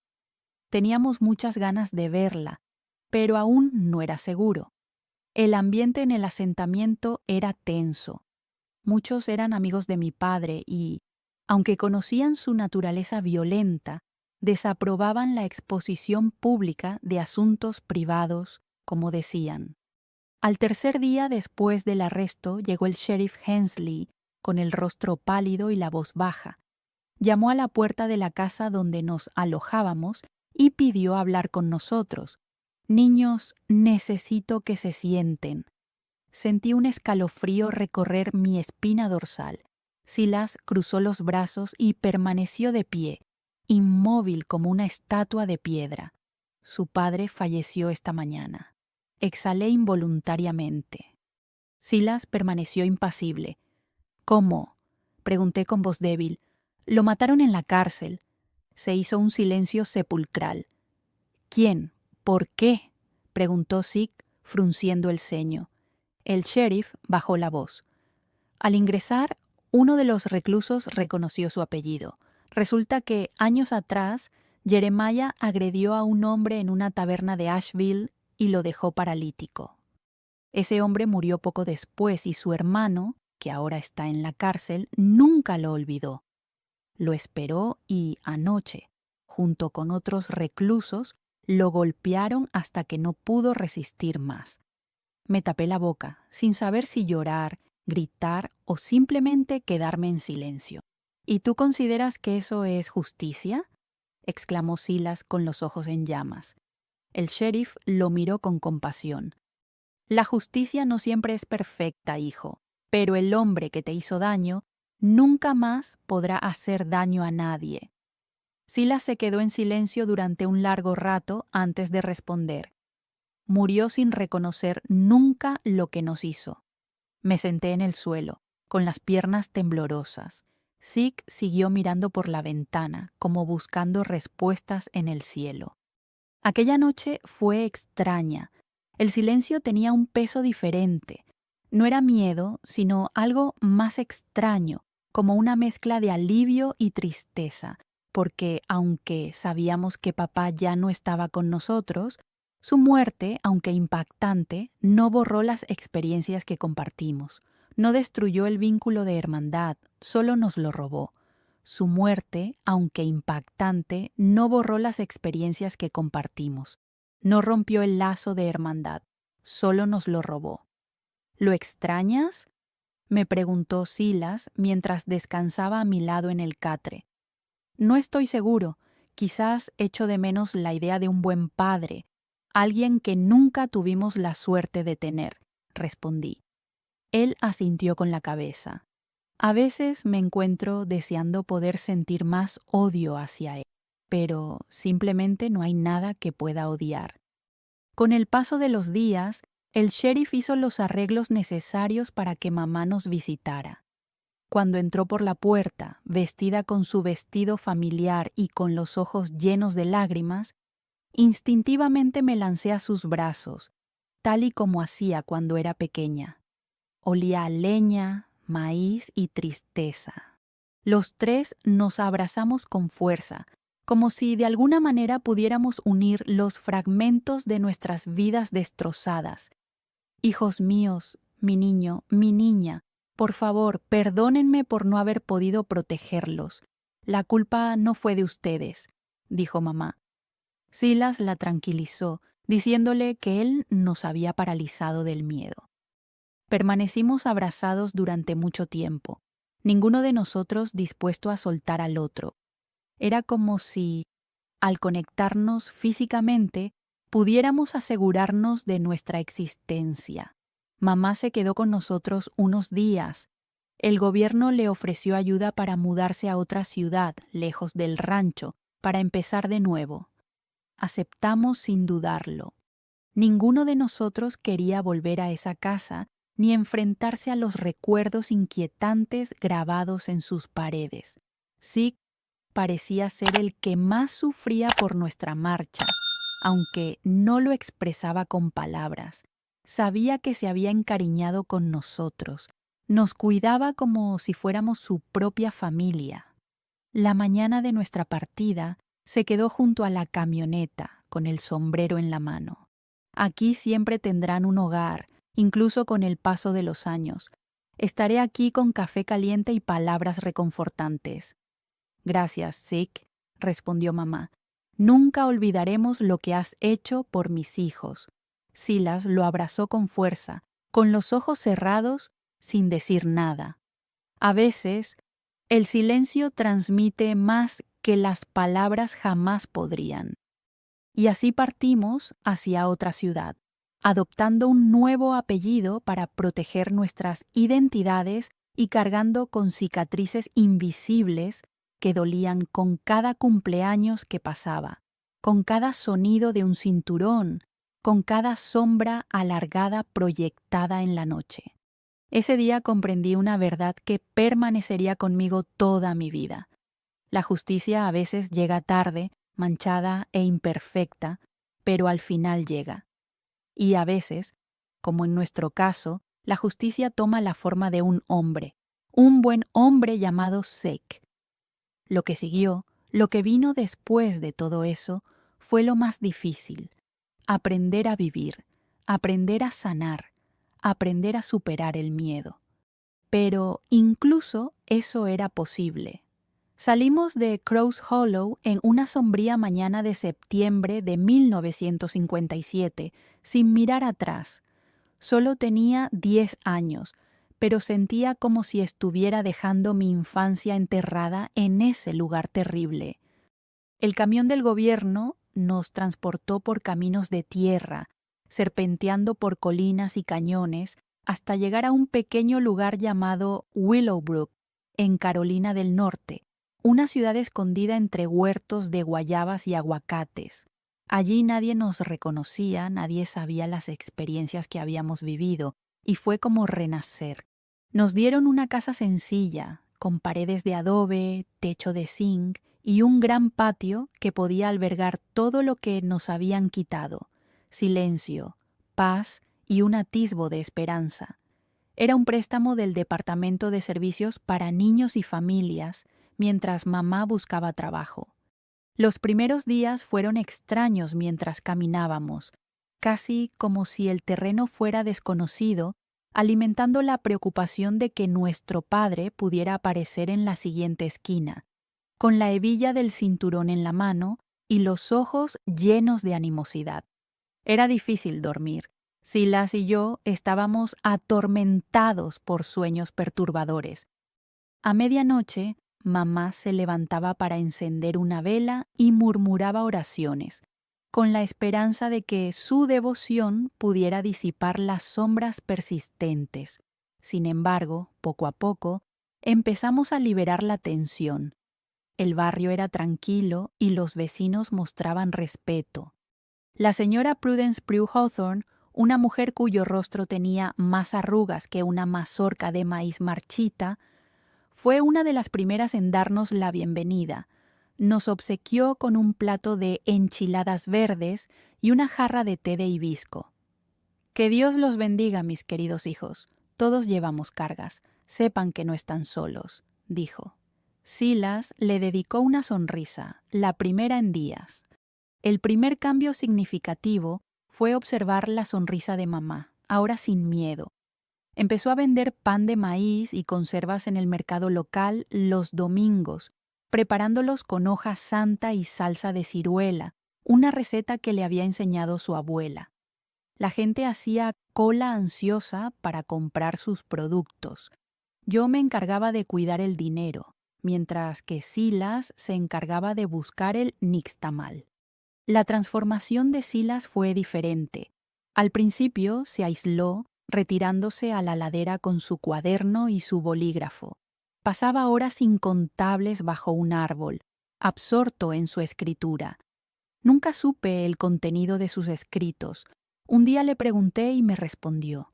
Teníamos muchas ganas de verla, pero aún no era seguro. El ambiente en el asentamiento era tenso. Muchos eran amigos de mi padre y, aunque conocían su naturaleza violenta, desaprobaban la exposición pública de asuntos privados, como decían. Al tercer día después del arresto llegó el sheriff Hensley con el rostro pálido y la voz baja. Llamó a la puerta de la casa donde nos alojábamos y pidió hablar con nosotros. Niños, necesito que se sienten. Sentí un escalofrío recorrer mi espina dorsal. Silas cruzó los brazos y permaneció de pie, inmóvil como una estatua de piedra. Su padre falleció esta mañana. Exhalé involuntariamente. Silas permaneció impasible. ¿Cómo? Pregunté con voz débil. Lo mataron en la cárcel. Se hizo un silencio sepulcral. ¿Quién? ¿Por qué? Preguntó Zeke, frunciendo el ceño. El sheriff bajó la voz. Al ingresar, uno de los reclusos reconoció su apellido. Resulta que, años atrás, Jeremiah agredió a un hombre en una taberna de Asheville y lo dejó paralítico. Ese hombre murió poco después y su hermano, que ahora está en la cárcel, nunca lo olvidó. Lo esperó y, anoche, junto con otros reclusos, lo golpearon hasta que no pudo resistir más. Me tapé la boca, sin saber si llorar, gritar o simplemente quedarme en silencio. ¿Y tú consideras que eso es justicia? Exclamó Silas con los ojos en llamas. El sheriff lo miró con compasión. La justicia no siempre es perfecta, hijo, pero el hombre que te hizo daño nunca más podrá hacer daño a nadie. Silas se quedó en silencio durante un largo rato antes de responder. Murió sin reconocer nunca lo que nos hizo. Me senté en el suelo, con las piernas temblorosas. Zeke siguió mirando por la ventana, como buscando respuestas en el cielo. Aquella noche fue extraña. El silencio tenía un peso diferente. No era miedo, sino algo más extraño, como una mezcla de alivio y tristeza, porque aunque sabíamos que papá ya no estaba con nosotros, su muerte, aunque impactante, no borró las experiencias que compartimos. No destruyó el vínculo de hermandad, solo nos lo robó. Su muerte, aunque impactante, no borró las experiencias que compartimos. No rompió el lazo de hermandad, solo nos lo robó. ¿Lo extrañas? Me preguntó Silas mientras descansaba a mi lado en el catre. No estoy seguro, quizás echo de menos la idea de un buen padre, alguien que nunca tuvimos la suerte de tener, respondí. Él asintió con la cabeza. A veces me encuentro deseando poder sentir más odio hacia él, pero simplemente no hay nada que pueda odiar. Con el paso de los días, el sheriff hizo los arreglos necesarios para que mamá nos visitara. Cuando entró por la puerta, vestida con su vestido familiar y con los ojos llenos de lágrimas, instintivamente me lancé a sus brazos, tal y como hacía cuando era pequeña. Olía a leña, maíz y tristeza. Los tres nos abrazamos con fuerza, como si de alguna manera pudiéramos unir los fragmentos de nuestras vidas destrozadas. Hijos míos, mi niño, mi niña, por favor, perdónenme por no haber podido protegerlos. La culpa no fue de ustedes, dijo mamá. Silas la tranquilizó, diciéndole que él nos había paralizado del miedo. Permanecimos abrazados durante mucho tiempo, ninguno de nosotros dispuesto a soltar al otro. Era como si, al conectarnos físicamente, pudiéramos asegurarnos de nuestra existencia. Mamá se quedó con nosotros unos días. El gobierno le ofreció ayuda para mudarse a otra ciudad, lejos del rancho, para empezar de nuevo. Aceptamos sin dudarlo. Ninguno de nosotros quería volver a esa casa ni enfrentarse a los recuerdos inquietantes grabados en sus paredes. Zeke parecía ser el que más sufría por nuestra marcha, aunque no lo expresaba con palabras. Sabía que se había encariñado con nosotros, nos cuidaba como si fuéramos su propia familia. La mañana de nuestra partida se quedó junto a la camioneta con el sombrero en la mano. Aquí siempre tendrán un hogar, incluso con el paso de los años. Estaré aquí con café caliente y palabras reconfortantes. Gracias, Zeke, respondió mamá. Nunca olvidaremos lo que has hecho por mis hijos. Silas lo abrazó con fuerza, con los ojos cerrados, sin decir nada. A veces, el silencio transmite más que las palabras jamás podrían. Y así partimos hacia otra ciudad, adoptando un nuevo apellido para proteger nuestras identidades y cargando con cicatrices invisibles que dolían con cada cumpleaños que pasaba, con cada sonido de un cinturón, con cada sombra alargada proyectada en la noche. Ese día comprendí una verdad que permanecería conmigo toda mi vida. La justicia a veces llega tarde, manchada e imperfecta, pero al final llega. Y a veces, como en nuestro caso, la justicia toma la forma de un buen hombre llamado Zeke. Lo que siguió, lo que vino después de todo eso, fue lo más difícil. Aprender a vivir, aprender a sanar, aprender a superar el miedo. Pero incluso eso era posible. Salimos de Crows Hollow en una sombría mañana de septiembre de 1957, sin mirar atrás. Solo tenía 10 años, pero sentía como si estuviera dejando mi infancia enterrada en ese lugar terrible. El camión del gobierno nos transportó por caminos de tierra, serpenteando por colinas y cañones, hasta llegar a un pequeño lugar llamado Willowbrook, en Carolina del Norte, una ciudad escondida entre huertos de guayabas y aguacates. Allí nadie nos reconocía, nadie sabía las experiencias que habíamos vivido, y fue como renacer. Nos dieron una casa sencilla, con paredes de adobe, techo de zinc y un gran patio que podía albergar todo lo que nos habían quitado: silencio, paz y un atisbo de esperanza. Era un préstamo del Departamento de Servicios para Niños y Familias, mientras mamá buscaba trabajo. Los primeros días fueron extraños mientras caminábamos, casi como si el terreno fuera desconocido, alimentando la preocupación de que nuestro padre pudiera aparecer en la siguiente esquina, con la hebilla del cinturón en la mano y los ojos llenos de animosidad. Era difícil dormir. Silas y yo estábamos atormentados por sueños perturbadores. A medianoche, mamá se levantaba para encender una vela y murmuraba oraciones, con la esperanza de que su devoción pudiera disipar las sombras persistentes. Sin embargo, poco a poco, empezamos a liberar la tensión. El barrio era tranquilo y los vecinos mostraban respeto. La señora Prudence Prue Hawthorne, una mujer cuyo rostro tenía más arrugas que una mazorca de maíz marchita, fue una de las primeras en darnos la bienvenida. Nos obsequió con un plato de enchiladas verdes y una jarra de té de hibisco. Que Dios los bendiga, mis queridos hijos. Todos llevamos cargas. Sepan que no están solos, dijo. Silas le dedicó una sonrisa, la primera en días. El primer cambio significativo fue observar la sonrisa de mamá, ahora sin miedo. Empezó a vender pan de maíz y conservas en el mercado local los domingos, preparándolos con hoja santa y salsa de ciruela, una receta que le había enseñado su abuela. La gente hacía cola ansiosa para comprar sus productos. Yo me encargaba de cuidar el dinero, mientras que Silas se encargaba de buscar el nixtamal. La transformación de Silas fue diferente. Al principio se aisló, retirándose a la ladera con su cuaderno y su bolígrafo. Pasaba horas incontables bajo un árbol, absorto en su escritura. Nunca supe el contenido de sus escritos. Un día le pregunté y me respondió: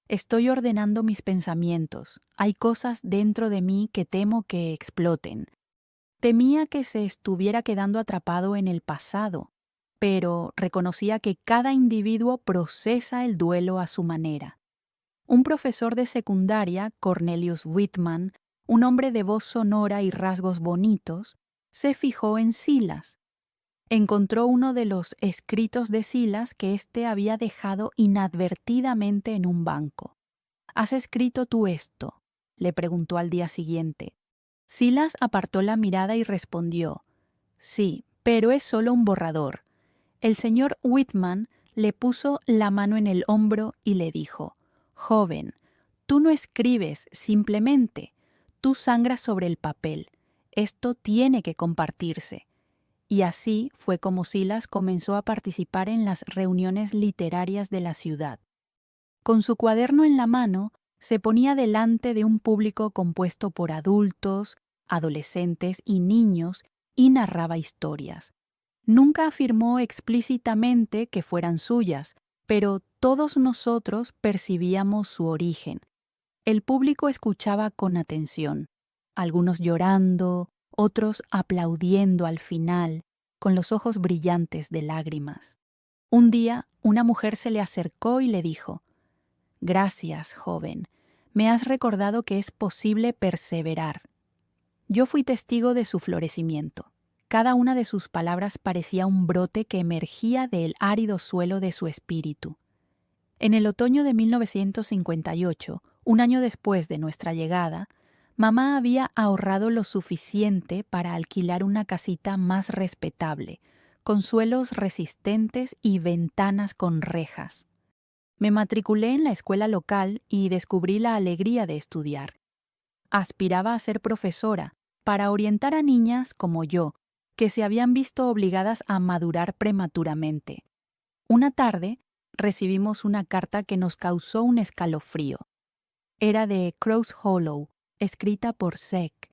«Estoy ordenando mis pensamientos. Hay cosas dentro de mí que temo que exploten». Temía que se estuviera quedando atrapado en el pasado, pero reconocía que cada individuo procesa el duelo a su manera. Un profesor de secundaria, Cornelius Whitman, un hombre de voz sonora y rasgos bonitos, se fijó en Silas. Encontró uno de los escritos de Silas que éste había dejado inadvertidamente en un banco. ¿Has escrito tú esto?, le preguntó al día siguiente. Silas apartó la mirada y respondió: sí, pero es solo un borrador. El señor Whitman le puso la mano en el hombro y le dijo: joven, tú no escribes simplemente, tú sangras sobre el papel. Esto tiene que compartirse. Y así fue como Silas comenzó a participar en las reuniones literarias de la ciudad. Con su cuaderno en la mano, se ponía delante de un público compuesto por adultos, adolescentes y niños y narraba historias. Nunca afirmó explícitamente que fueran suyas, pero todos nosotros percibíamos su origen. El público escuchaba con atención, algunos llorando, otros aplaudiendo al final, con los ojos brillantes de lágrimas. Un día, una mujer se le acercó y le dijo: gracias, joven, me has recordado que es posible perseverar. Yo fui testigo de su florecimiento. Cada una de sus palabras parecía un brote que emergía del árido suelo de su espíritu. En el otoño de 1958, un año después de nuestra llegada, mamá había ahorrado lo suficiente para alquilar una casita más respetable, con suelos resistentes y ventanas con rejas. Me matriculé en la escuela local y descubrí la alegría de estudiar. Aspiraba a ser profesora para orientar a niñas como yo, que se habían visto obligadas a madurar prematuramente. Una tarde, recibimos una carta que nos causó un escalofrío. Era de Crows Hollow, escrita por Zeke.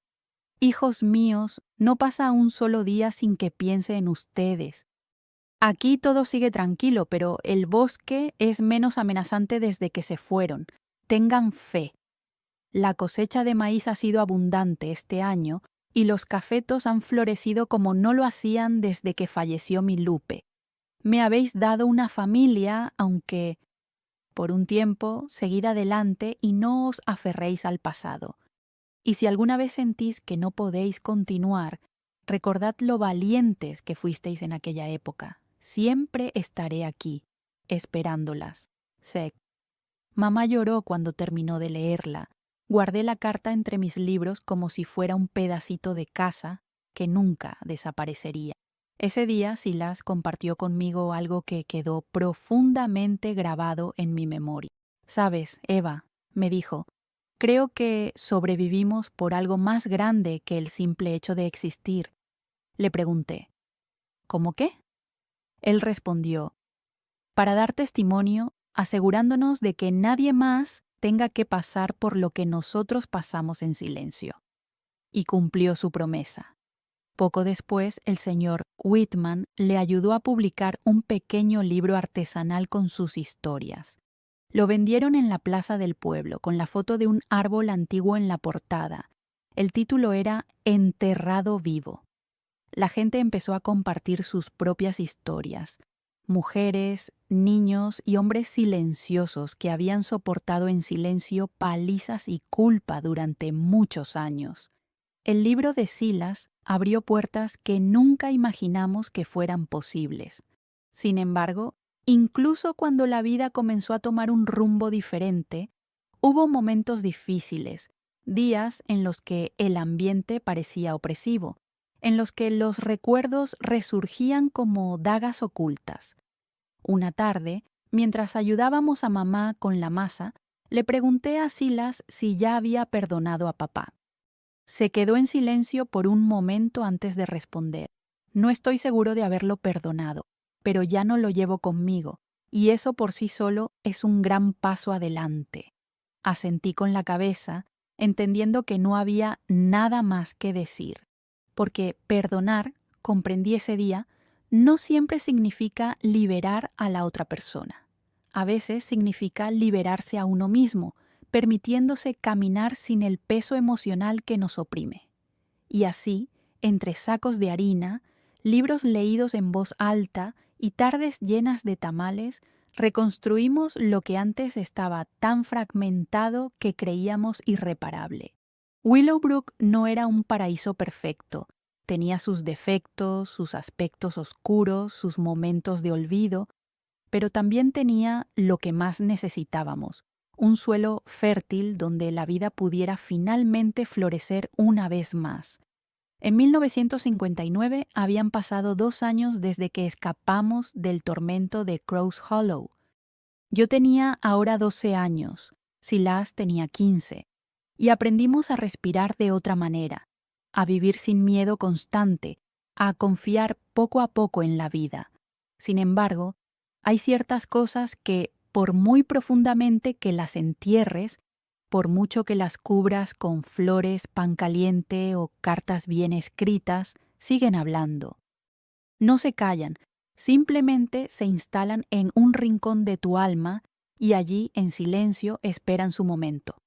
Hijos míos, no pasa un solo día sin que piense en ustedes. Aquí todo sigue tranquilo, pero el bosque es menos amenazante desde que se fueron. Tengan fe. La cosecha de maíz ha sido abundante este año y los cafetos han florecido como no lo hacían desde que falleció mi Lupe. Me habéis dado una familia, aunque por un tiempo seguid adelante y no os aferréis al pasado. Y si alguna vez sentís que no podéis continuar, recordad lo valientes que fuisteis en aquella época. Siempre estaré aquí, esperándolas. Zeke. Mamá lloró cuando terminó de leerla. Guardé la carta entre mis libros como si fuera un pedacito de casa que nunca desaparecería. Ese día Silas compartió conmigo algo que quedó profundamente grabado en mi memoria. Sabes, Eva, me dijo, creo que sobrevivimos por algo más grande que el simple hecho de existir. Le pregunté, ¿cómo qué? Él respondió, para dar testimonio, asegurándonos de que nadie más tenga que pasar por lo que nosotros pasamos en silencio. Y cumplió su promesa. Poco después, el señor Whitman le ayudó a publicar un pequeño libro artesanal con sus historias. Lo vendieron en la plaza del pueblo, con la foto de un árbol antiguo en la portada. El título era Enterrado vivo. La gente empezó a compartir sus propias historias. Mujeres, niños y hombres silenciosos que habían soportado en silencio palizas y culpa durante muchos años. El libro de Silas abrió puertas que nunca imaginamos que fueran posibles. Sin embargo, incluso cuando la vida comenzó a tomar un rumbo diferente, hubo momentos difíciles, días en los que el ambiente parecía opresivo, en los que los recuerdos resurgían como dagas ocultas. Una tarde, mientras ayudábamos a mamá con la masa, le pregunté a Silas si ya había perdonado a papá. Se quedó en silencio por un momento antes de responder. No estoy seguro de haberlo perdonado, pero ya no lo llevo conmigo, y eso por sí solo es un gran paso adelante. Asentí con la cabeza, entendiendo que no había nada más que decir, porque perdonar, comprendí ese día, no siempre significa liberar a la otra persona. A veces significa liberarse a uno mismo, permitiéndose caminar sin el peso emocional que nos oprime. Y así, entre sacos de harina, libros leídos en voz alta y tardes llenas de tamales, reconstruimos lo que antes estaba tan fragmentado que creíamos irreparable. Willowbrook no era un paraíso perfecto, Tenía sus defectos, sus aspectos oscuros, sus momentos de olvido, pero también tenía lo que más necesitábamos, un suelo fértil donde la vida pudiera finalmente florecer una vez más. En 1959 habían pasado 2 años desde que escapamos del tormento de Crows Hollow. Yo tenía ahora 12 años, Silas tenía 15, y aprendimos a respirar de otra manera, a vivir sin miedo constante, a confiar poco a poco en la vida. Sin embargo, hay ciertas cosas que, por muy profundamente que las entierres, por mucho que las cubras con flores, pan caliente o cartas bien escritas, siguen hablando. No se callan, simplemente se instalan en un rincón de tu alma y allí, en silencio, esperan su momento.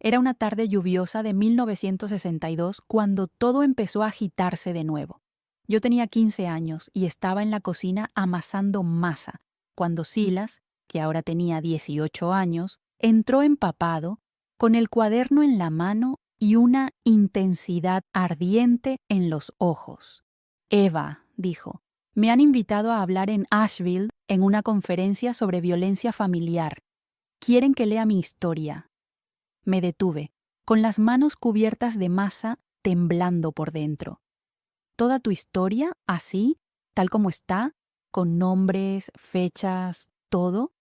Era una tarde lluviosa de 1962 cuando todo empezó a agitarse de nuevo. Yo tenía 15 años y estaba en la cocina amasando masa, cuando Silas, que ahora tenía 18 años, entró empapado, con el cuaderno en la mano y una intensidad ardiente en los ojos. Eva, dijo, me han invitado a hablar en Asheville en una conferencia sobre violencia familiar. Quieren que lea mi historia. Me detuve, con las manos cubiertas de masa, temblando por dentro. ¿Toda tu historia, así, tal como está, con nombres, fechas, todo?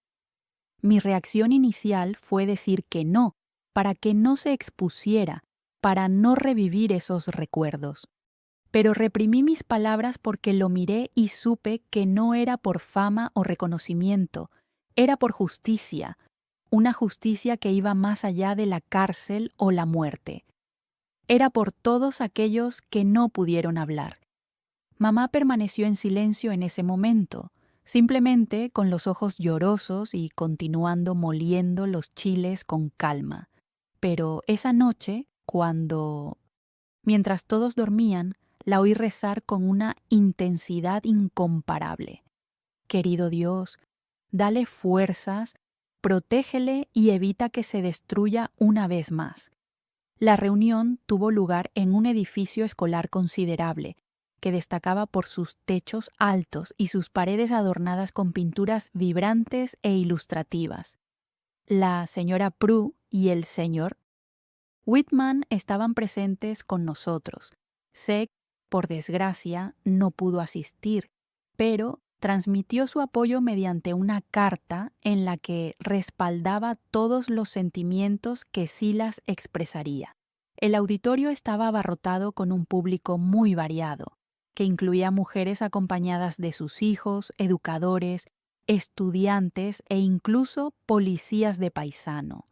Mi reacción inicial fue decir que no, para que no se expusiera, para no revivir esos recuerdos. Pero reprimí mis palabras porque lo miré y supe que no era por fama o reconocimiento, era por justicia, una justicia que iba más allá de la cárcel o la muerte. Era por todos aquellos que no pudieron hablar. Mamá permaneció en silencio en ese momento, simplemente con los ojos llorosos y continuando moliendo los chiles con calma. Pero esa noche, mientras todos dormían, la oí rezar con una intensidad incomparable. Querido Dios, dale fuerzas, protégele y evita que se destruya una vez más. La reunión tuvo lugar en un edificio escolar considerable, que destacaba por sus techos altos y sus paredes adornadas con pinturas vibrantes e ilustrativas. La señora Prue y el señor Whitman estaban presentes con nosotros. Sé, por desgracia, no pudo asistir, pero transmitió su apoyo mediante una carta en la que respaldaba todos los sentimientos que Silas expresaría. El auditorio estaba abarrotado con un público muy variado, que incluía mujeres acompañadas de sus hijos, educadores, estudiantes e incluso policías de paisano.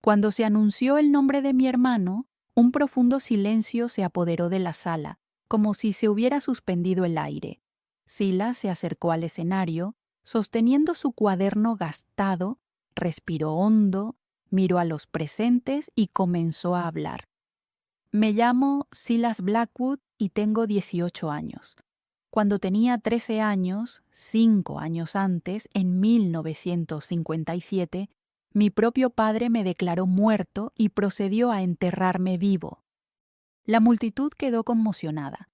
Cuando se anunció el nombre de mi hermano, un profundo silencio se apoderó de la sala, como si se hubiera suspendido el aire. Silas se acercó al escenario, sosteniendo su cuaderno gastado, respiró hondo, miró a los presentes y comenzó a hablar. Me llamo Silas Blackwood y tengo 18 años. Cuando tenía 13 años, 5 años antes, en 1957, mi propio padre me declaró muerto y procedió a enterrarme vivo. La multitud quedó conmocionada.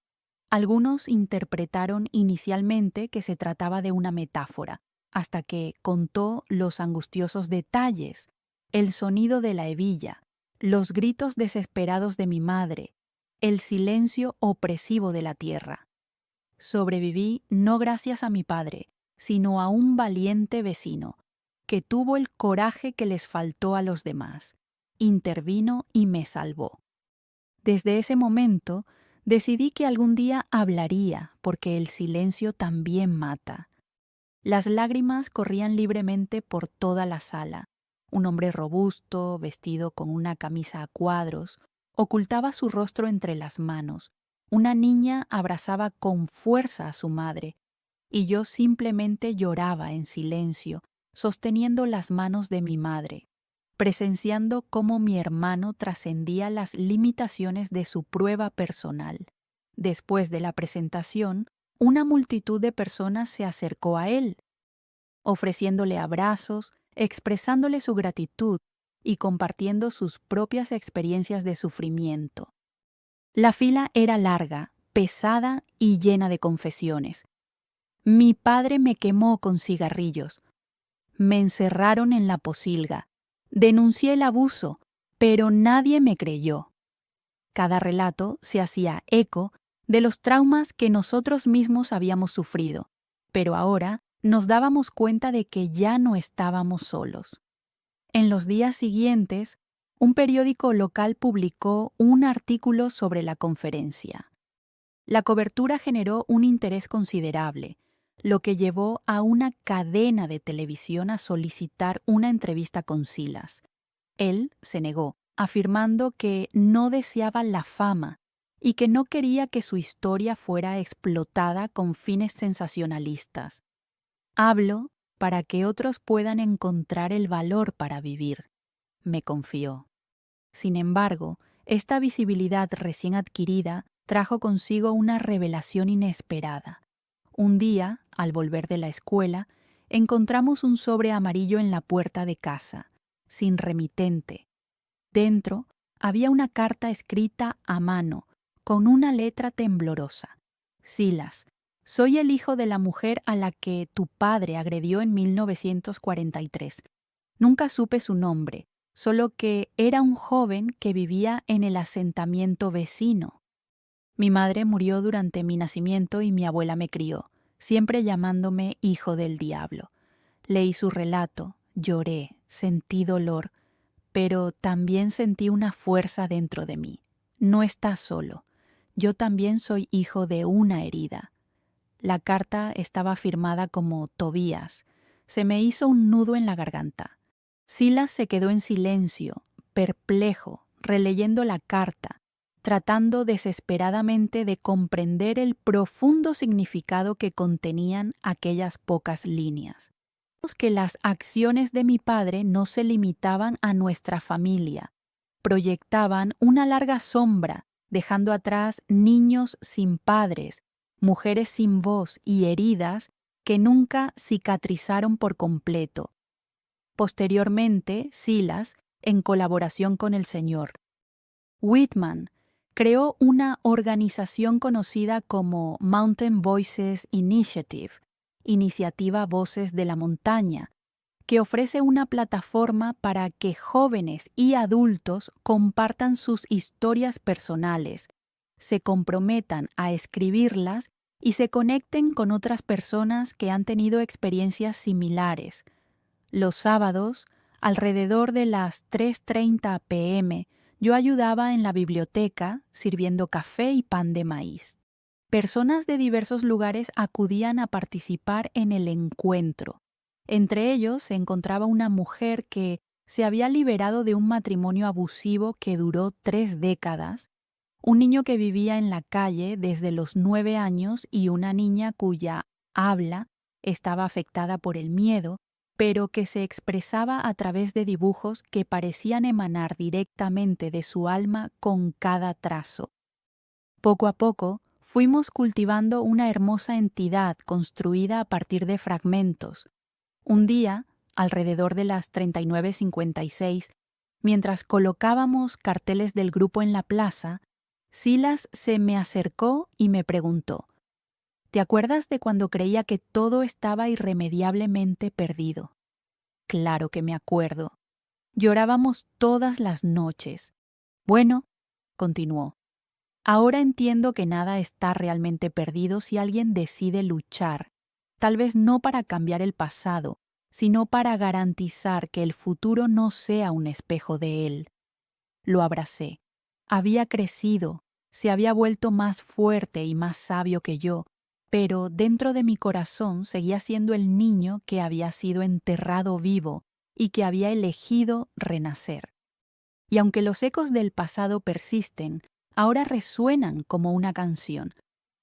Algunos interpretaron inicialmente que se trataba de una metáfora, hasta que contó los angustiosos detalles, el sonido de la hebilla, los gritos desesperados de mi madre, el silencio opresivo de la tierra. Sobreviví no gracias a mi padre, sino a un valiente vecino, que tuvo el coraje que les faltó a los demás, intervino y me salvó. Desde ese momento, decidí que algún día hablaría, porque el silencio también mata. Las lágrimas corrían libremente por toda la sala. Un hombre robusto, vestido con una camisa a cuadros, ocultaba su rostro entre las manos. Una niña abrazaba con fuerza a su madre, y yo simplemente lloraba en silencio, sosteniendo las manos de mi madre, presenciando cómo mi hermano trascendía las limitaciones de su prueba personal. Después de la presentación, una multitud de personas se acercó a él, ofreciéndole abrazos, expresándole su gratitud y compartiendo sus propias experiencias de sufrimiento. La fila era larga, pesada y llena de confesiones. Mi padre me quemó con cigarrillos. Me encerraron en la pocilga. Denuncié el abuso, pero nadie me creyó. Cada relato se hacía eco de los traumas que nosotros mismos habíamos sufrido, pero ahora nos dábamos cuenta de que ya no estábamos solos. En los días siguientes, un periódico local publicó un artículo sobre la conferencia. La cobertura generó un interés considerable, lo que llevó a una cadena de televisión a solicitar una entrevista con Silas. Él se negó, afirmando que no deseaba la fama y que no quería que su historia fuera explotada con fines sensacionalistas. Hablo para que otros puedan encontrar el valor para vivir, me confió. Sin embargo, esta visibilidad recién adquirida trajo consigo una revelación inesperada. Un día, al volver de la escuela, encontramos un sobre amarillo en la puerta de casa, sin remitente. Dentro había una carta escrita a mano, con una letra temblorosa. Silas, soy el hijo de la mujer a la que tu padre agredió en 1943. Nunca supe su nombre, solo que era un joven que vivía en el asentamiento vecino. Mi madre murió durante mi nacimiento y mi abuela me crió, siempre llamándome hijo del diablo. Leí su relato, lloré, sentí dolor, pero también sentí una fuerza dentro de mí. No estás solo. Yo también soy hijo de una herida. La carta estaba firmada como Tobías. Se me hizo un nudo en la garganta. Silas se quedó en silencio, perplejo, releyendo la carta, tratando desesperadamente de comprender el profundo significado que contenían aquellas pocas líneas. Que las acciones de mi padre no se limitaban a nuestra familia, proyectaban una larga sombra, dejando atrás niños sin padres, mujeres sin voz y heridas que nunca cicatrizaron por completo. Posteriormente, Silas, en colaboración con el Sr. Whitman, creó una organización conocida como Mountain Voices Initiative, Iniciativa Voces de la Montaña, que ofrece una plataforma para que jóvenes y adultos compartan sus historias personales, se comprometan a escribirlas y se conecten con otras personas que han tenido experiencias similares. Los sábados, alrededor de las 3:30 p.m., yo ayudaba en la biblioteca sirviendo café y pan de maíz. Personas de diversos lugares acudían a participar en el encuentro. Entre ellos se encontraba una mujer que se había liberado de un matrimonio abusivo que duró 3 décadas, un niño que vivía en la calle desde los 9 años y una niña cuya habla estaba afectada por el miedo, pero que se expresaba a través de dibujos que parecían emanar directamente de su alma con cada trazo. Poco a poco, fuimos cultivando una hermosa entidad construida a partir de fragmentos. Un día, alrededor de las 39:56, mientras colocábamos carteles del grupo en la plaza, Silas se me acercó y me preguntó: ¿te acuerdas de cuando creía que todo estaba irremediablemente perdido? Claro que me acuerdo. Llorábamos todas las noches. Bueno, continuó, ahora entiendo que nada está realmente perdido si alguien decide luchar, tal vez no para cambiar el pasado, sino para garantizar que el futuro no sea un espejo de él. Lo abracé. Había crecido, se había vuelto más fuerte y más sabio que yo, pero dentro de mi corazón seguía siendo el niño que había sido enterrado vivo y que había elegido renacer. Y aunque los ecos del pasado persisten, ahora resuenan como una canción.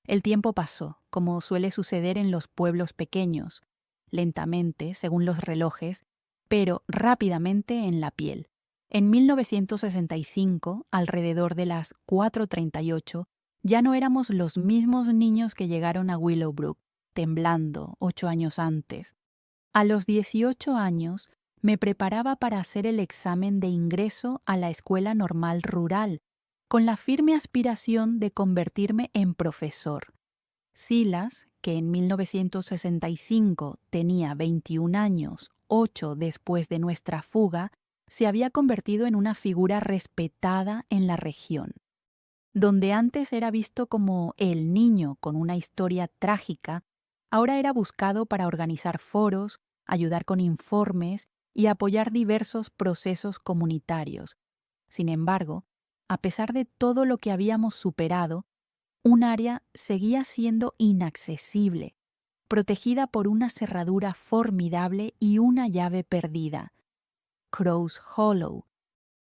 El tiempo pasó, como suele suceder en los pueblos pequeños, lentamente, según los relojes, pero rápidamente en la piel. En 1965, alrededor de las 4:38, ya no éramos los mismos niños que llegaron a Willowbrook, temblando 8 años antes. A los 18 años, me preparaba para hacer el examen de ingreso a la escuela normal rural, con la firme aspiración de convertirme en profesor. Silas, que en 1965 tenía 21 años, 8 después de nuestra fuga, se había convertido en una figura respetada en la región. Donde antes era visto como el niño con una historia trágica, ahora era buscado para organizar foros, ayudar con informes y apoyar diversos procesos comunitarios. Sin embargo, a pesar de todo lo que habíamos superado, un área seguía siendo inaccesible, protegida por una cerradura formidable y una llave perdida. Crow's Hollow.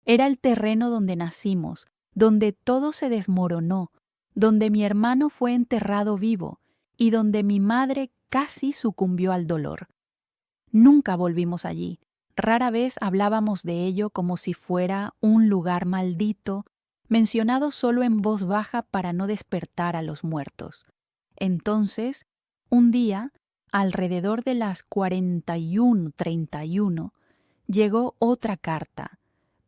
Era el terreno donde nacimos, donde todo se desmoronó, donde mi hermano fue enterrado vivo y donde mi madre casi sucumbió al dolor. Nunca volvimos allí. Rara vez hablábamos de ello como si fuera un lugar maldito, mencionado solo en voz baja para no despertar a los muertos. Entonces, un día, alrededor de las 41:31, llegó otra carta,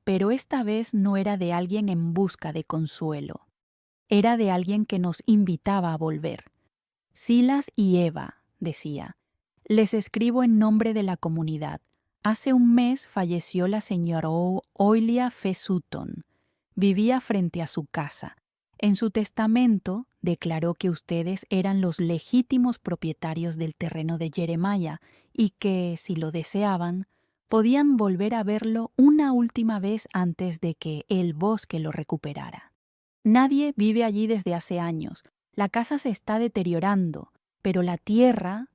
pero esta vez no era de alguien en busca de consuelo. Era de alguien que nos invitaba a volver. Silas y Eva, decía, les escribo en nombre de la comunidad. Hace un mes falleció la señora Oilia F. Sutton. Vivía frente a su casa. En su testamento declaró que ustedes eran los legítimos propietarios del terreno de Jeremiah y que, si lo deseaban, podían volver a verlo una última vez antes de que el bosque lo recuperara. Nadie vive allí desde hace años. La casa se está deteriorando, pero la tierra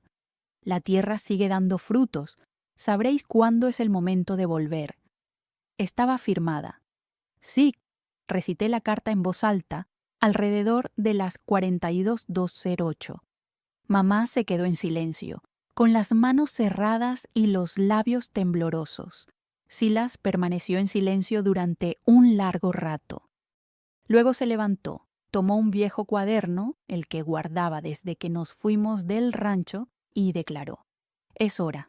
sigue dando frutos. Sabréis cuándo es el momento de volver. Estaba firmada. Sí, recité la carta en voz alta, alrededor de las 42:08. Mamá se quedó en silencio, con las manos cerradas y los labios temblorosos. Silas permaneció en silencio durante un largo rato. Luego se levantó, tomó un viejo cuaderno, el que guardaba desde que nos fuimos del rancho, y declaró: «Es hora».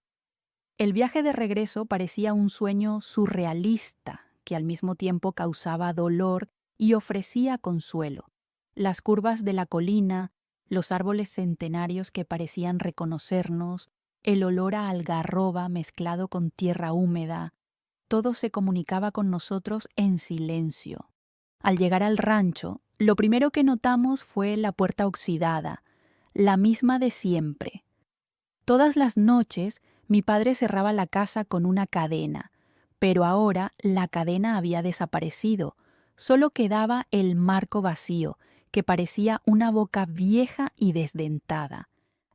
El viaje de regreso parecía un sueño surrealista que al mismo tiempo causaba dolor y ofrecía consuelo. Las curvas de la colina, los árboles centenarios que parecían reconocernos, el olor a algarroba mezclado con tierra húmeda, todo se comunicaba con nosotros en silencio. Al llegar al rancho, lo primero que notamos fue la puerta oxidada, la misma de siempre. Todas las noches mi padre cerraba la casa con una cadena, pero ahora la cadena había desaparecido, solo quedaba el marco vacío, que parecía una boca vieja y desdentada.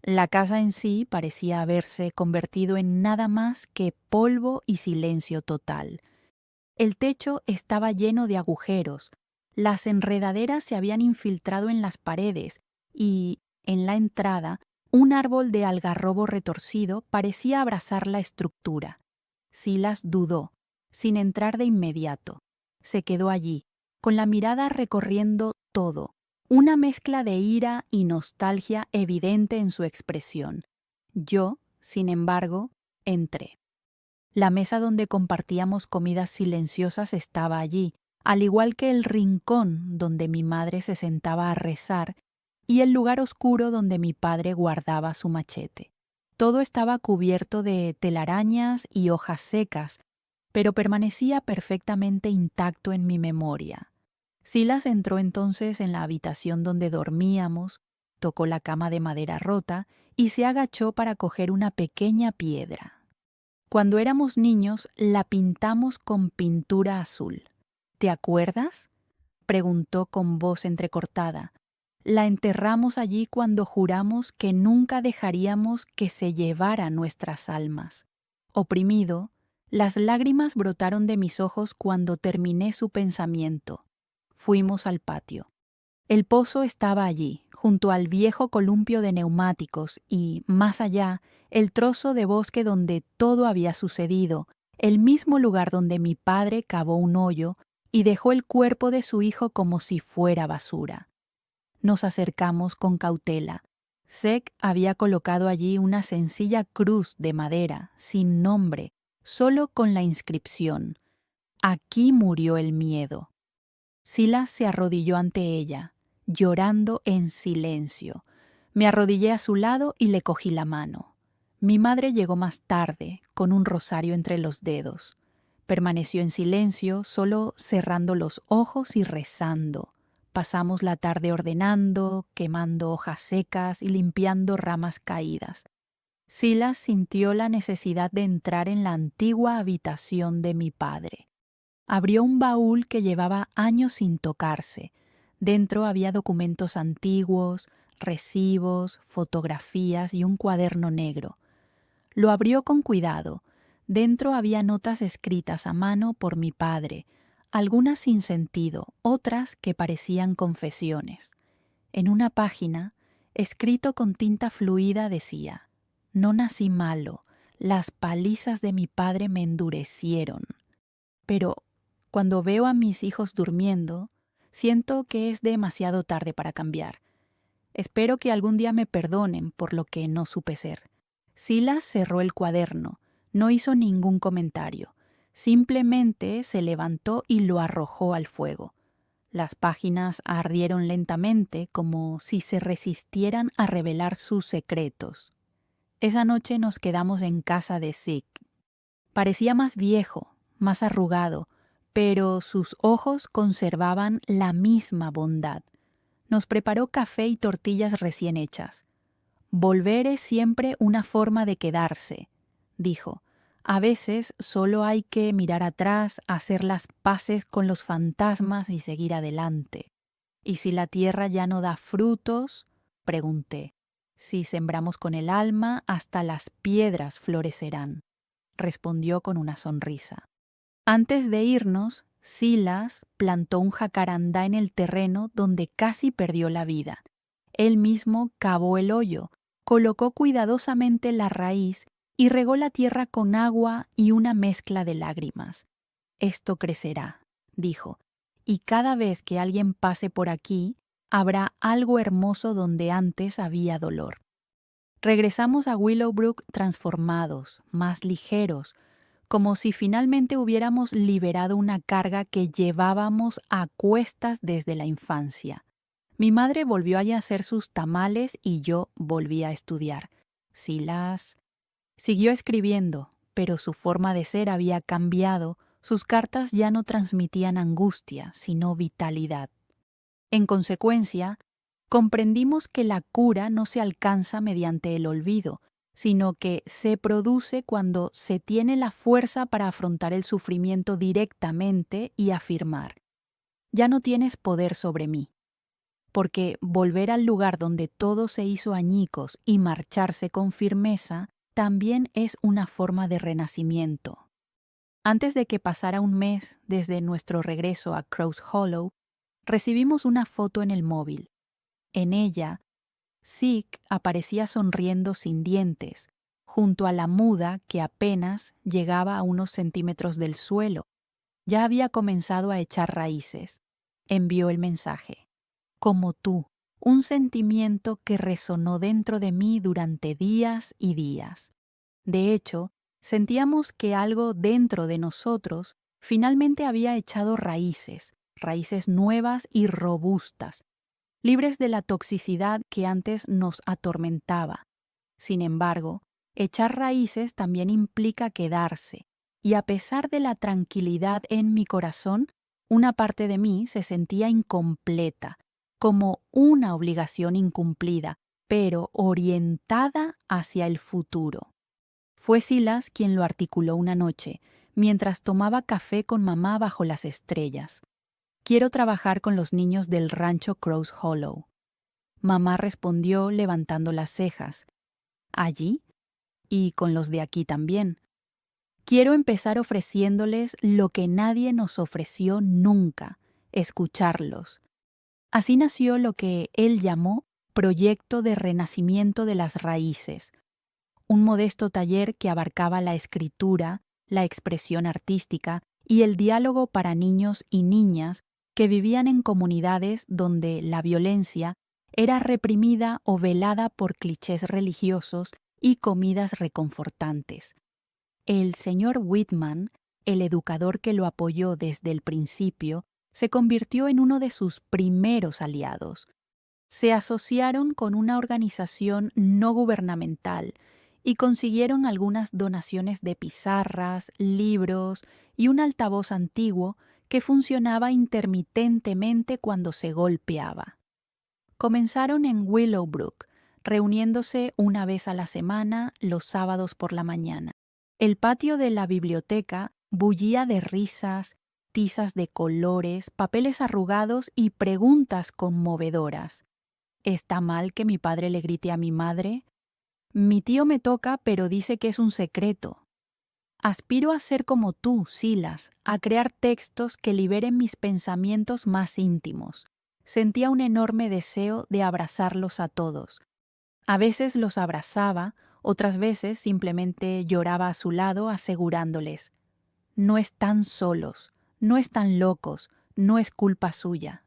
La casa en sí parecía haberse convertido en nada más que polvo y silencio total. El techo estaba lleno de agujeros, las enredaderas se habían infiltrado en las paredes y, en la entrada, un árbol de algarrobo retorcido parecía abrazar la estructura. Silas dudó, sin entrar de inmediato. Se quedó allí, con la mirada recorriendo todo, una mezcla de ira y nostalgia evidente en su expresión. Yo, sin embargo, entré. La mesa donde compartíamos comidas silenciosas estaba allí, al igual que el rincón donde mi madre se sentaba a rezar y el lugar oscuro donde mi padre guardaba su machete. Todo estaba cubierto de telarañas y hojas secas, pero permanecía perfectamente intacto en mi memoria. Silas entró entonces en la habitación donde dormíamos, tocó la cama de madera rota y se agachó para coger una pequeña piedra. Cuando éramos niños, la pintamos con pintura azul. ¿Te acuerdas?, preguntó con voz entrecortada. La enterramos allí cuando juramos que nunca dejaríamos que se llevara nuestras almas. Oprimido, las lágrimas brotaron de mis ojos cuando terminé su pensamiento. Fuimos al patio. El pozo estaba allí, junto al viejo columpio de neumáticos y, más allá, el trozo de bosque donde todo había sucedido, el mismo lugar donde mi padre cavó un hoyo y dejó el cuerpo de su hijo como si fuera basura. Nos acercamos con cautela. Zek había colocado allí una sencilla cruz de madera, sin nombre, solo con la inscripción: «Aquí murió el miedo». Silas se arrodilló ante ella, llorando en silencio. Me arrodillé a su lado y le cogí la mano. Mi madre llegó más tarde, con un rosario entre los dedos. Permaneció en silencio, solo cerrando los ojos y rezando. Pasamos la tarde ordenando, quemando hojas secas y limpiando ramas caídas. Silas sintió la necesidad de entrar en la antigua habitación de mi padre. Abrió un baúl que llevaba años sin tocarse. Dentro había documentos antiguos, recibos, fotografías y un cuaderno negro. Lo abrió con cuidado. Dentro había notas escritas a mano por mi padre, algunas sin sentido, otras que parecían confesiones. En una página, escrito con tinta fluida, decía: «No nací malo, las palizas de mi padre me endurecieron. Pero cuando veo a mis hijos durmiendo, siento que es demasiado tarde para cambiar. Espero que algún día me perdonen por lo que no supe ser». Silas cerró el cuaderno, no hizo ningún comentario. Simplemente se levantó y lo arrojó al fuego. Las páginas ardieron lentamente, como si se resistieran a revelar sus secretos. Esa noche nos quedamos en casa de Zeke. Parecía más viejo, más arrugado, pero sus ojos conservaban la misma bondad. Nos preparó café y tortillas recién hechas. «Volver es siempre una forma de quedarse», dijo. «A veces solo hay que mirar atrás, hacer las paces con los fantasmas y seguir adelante». «¿Y si la tierra ya no da frutos?», pregunté. «Si sembramos con el alma, hasta las piedras florecerán», respondió con una sonrisa. Antes de irnos, Silas plantó un jacarandá en el terreno donde casi perdió la vida. Él mismo cavó el hoyo, colocó cuidadosamente la raíz y regó la tierra con agua y una mezcla de lágrimas. «Esto crecerá», dijo, «y cada vez que alguien pase por aquí, habrá algo hermoso donde antes había dolor». Regresamos a Willowbrook transformados, más ligeros, como si finalmente hubiéramos liberado una carga que llevábamos a cuestas desde la infancia. Mi madre volvió a hacer sus tamales y yo volví a estudiar. Silas siguió escribiendo, pero su forma de ser había cambiado. Sus cartas ya no transmitían angustia, sino vitalidad. En consecuencia, comprendimos que la cura no se alcanza mediante el olvido, sino que se produce cuando se tiene la fuerza para afrontar el sufrimiento directamente y afirmar: «Ya no tienes poder sobre mí». Porque volver al lugar donde todo se hizo añicos y marcharse con firmeza también es una forma de renacimiento. Antes de que pasara un mes desde nuestro regreso a Crows Hollow, recibimos una foto en el móvil. En ella, Zeke aparecía sonriendo sin dientes, junto a la muda que apenas llegaba a unos centímetros del suelo. Ya había comenzado a echar raíces. Envió el mensaje: «Como tú, un sentimiento que resonó dentro de mí durante días y días». De hecho, sentíamos que algo dentro de nosotros finalmente había echado raíces, raíces nuevas y robustas, libres de la toxicidad que antes nos atormentaba. Sin embargo, echar raíces también implica quedarse, y a pesar de la tranquilidad en mi corazón, una parte de mí se sentía incompleta, como una obligación incumplida, pero orientada hacia el futuro. Fue Silas quien lo articuló una noche, mientras tomaba café con mamá bajo las estrellas. «Quiero trabajar con los niños del rancho Crows Hollow». Mamá respondió levantando las cejas. «¿Allí? Y con los de aquí también. Quiero empezar ofreciéndoles lo que nadie nos ofreció nunca: escucharlos». Así nació lo que él llamó Proyecto de Renacimiento de las Raíces, un modesto taller que abarcaba la escritura, la expresión artística y el diálogo para niños y niñas que vivían en comunidades donde la violencia era reprimida o velada por clichés religiosos y comidas reconfortantes. El señor Whitman, el educador que lo apoyó desde el principio, se convirtió en uno de sus primeros aliados. Se asociaron con una organización no gubernamental y consiguieron algunas donaciones de pizarras, libros y un altavoz antiguo que funcionaba intermitentemente cuando se golpeaba. Comenzaron en Willowbrook, reuniéndose una vez a la semana los sábados por la mañana. El patio de la biblioteca bullía de risas, tizas de colores, papeles arrugados y preguntas conmovedoras. ¿Está mal que mi padre le grite a mi madre? Mi tío me toca, pero dice que es un secreto. Aspiro a ser como tú, Silas, a crear textos que liberen mis pensamientos más íntimos. Sentía un enorme deseo de abrazarlos a todos. A veces los abrazaba, otras veces simplemente lloraba a su lado asegurándoles: no están solos, no están locos, no es culpa suya.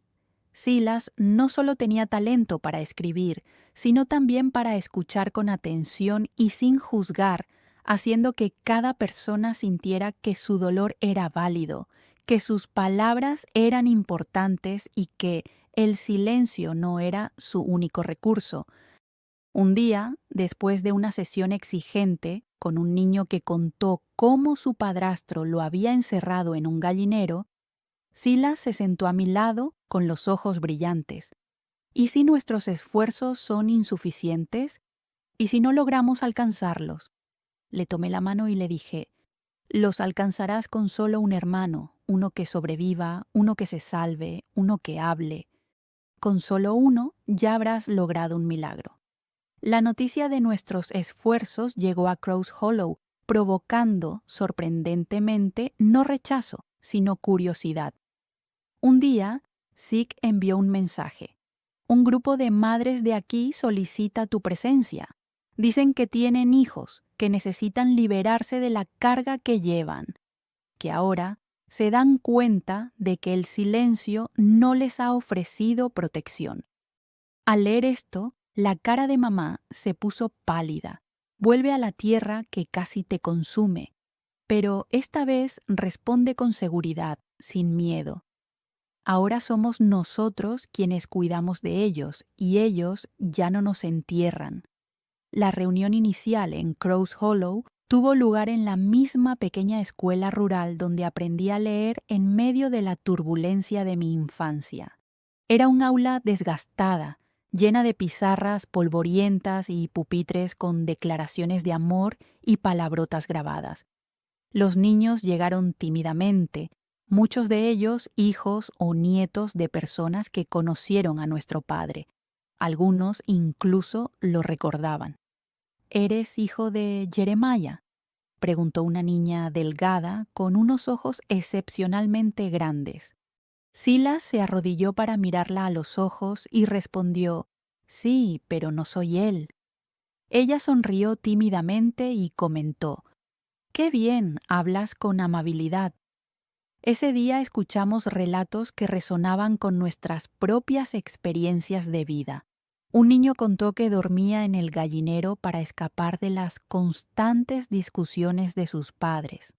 Silas no solo tenía talento para escribir, sino también para escuchar con atención y sin juzgar, haciendo que cada persona sintiera que su dolor era válido, que sus palabras eran importantes y que el silencio no era su único recurso. Un día, después de una sesión exigente, con un niño que contó cómo su padrastro lo había encerrado en un gallinero, Silas se sentó a mi lado con los ojos brillantes. ¿Y si nuestros esfuerzos son insuficientes? ¿Y si no logramos alcanzarlos? Le tomé la mano y le dije: los alcanzarás con solo un hermano, uno que sobreviva, uno que se salve, uno que hable. Con solo uno ya habrás logrado un milagro. La noticia de nuestros esfuerzos llegó a Crows Hollow, provocando, sorprendentemente, no rechazo, sino curiosidad. Un día, Zeke envió un mensaje. Un grupo de madres de aquí solicita tu presencia. Dicen que tienen hijos, que necesitan liberarse de la carga que llevan, que ahora se dan cuenta de que el silencio no les ha ofrecido protección. Al leer esto, la cara de mamá se puso pálida. Vuelve a la tierra que casi te consume, pero esta vez responde con seguridad, sin miedo. Ahora somos nosotros quienes cuidamos de ellos y ellos ya no nos entierran. La reunión inicial en Crows Hollow tuvo lugar en la misma pequeña escuela rural donde aprendí a leer en medio de la turbulencia de mi infancia. Era un aula desgastada, llena de pizarras polvorientas y pupitres con declaraciones de amor y palabrotas grabadas. Los niños llegaron tímidamente, muchos de ellos hijos o nietos de personas que conocieron a nuestro padre. Algunos incluso lo recordaban. ¿Eres hijo de Jeremiah?, preguntó una niña delgada con unos ojos excepcionalmente grandes. Silas se arrodilló para mirarla a los ojos y respondió: sí, pero no soy él. Ella sonrió tímidamente y comentó: qué bien, hablas con amabilidad. Ese día escuchamos relatos que resonaban con nuestras propias experiencias de vida. Un niño contó que dormía en el gallinero para escapar de las constantes discusiones de sus padres.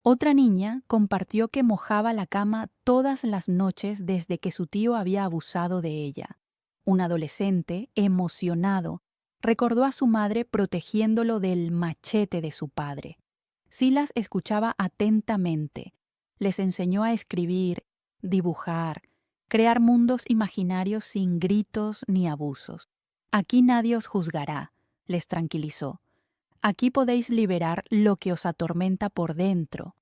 Otra niña compartió que mojaba la cama todas las noches desde que su tío había abusado de ella. Un adolescente, emocionado, recordó a su madre protegiéndolo del machete de su padre. Silas escuchaba atentamente. Les enseñó a escribir, dibujar, crear mundos imaginarios sin gritos ni abusos. Aquí nadie os juzgará, les tranquilizó. Aquí podéis liberar lo que os atormenta por dentro.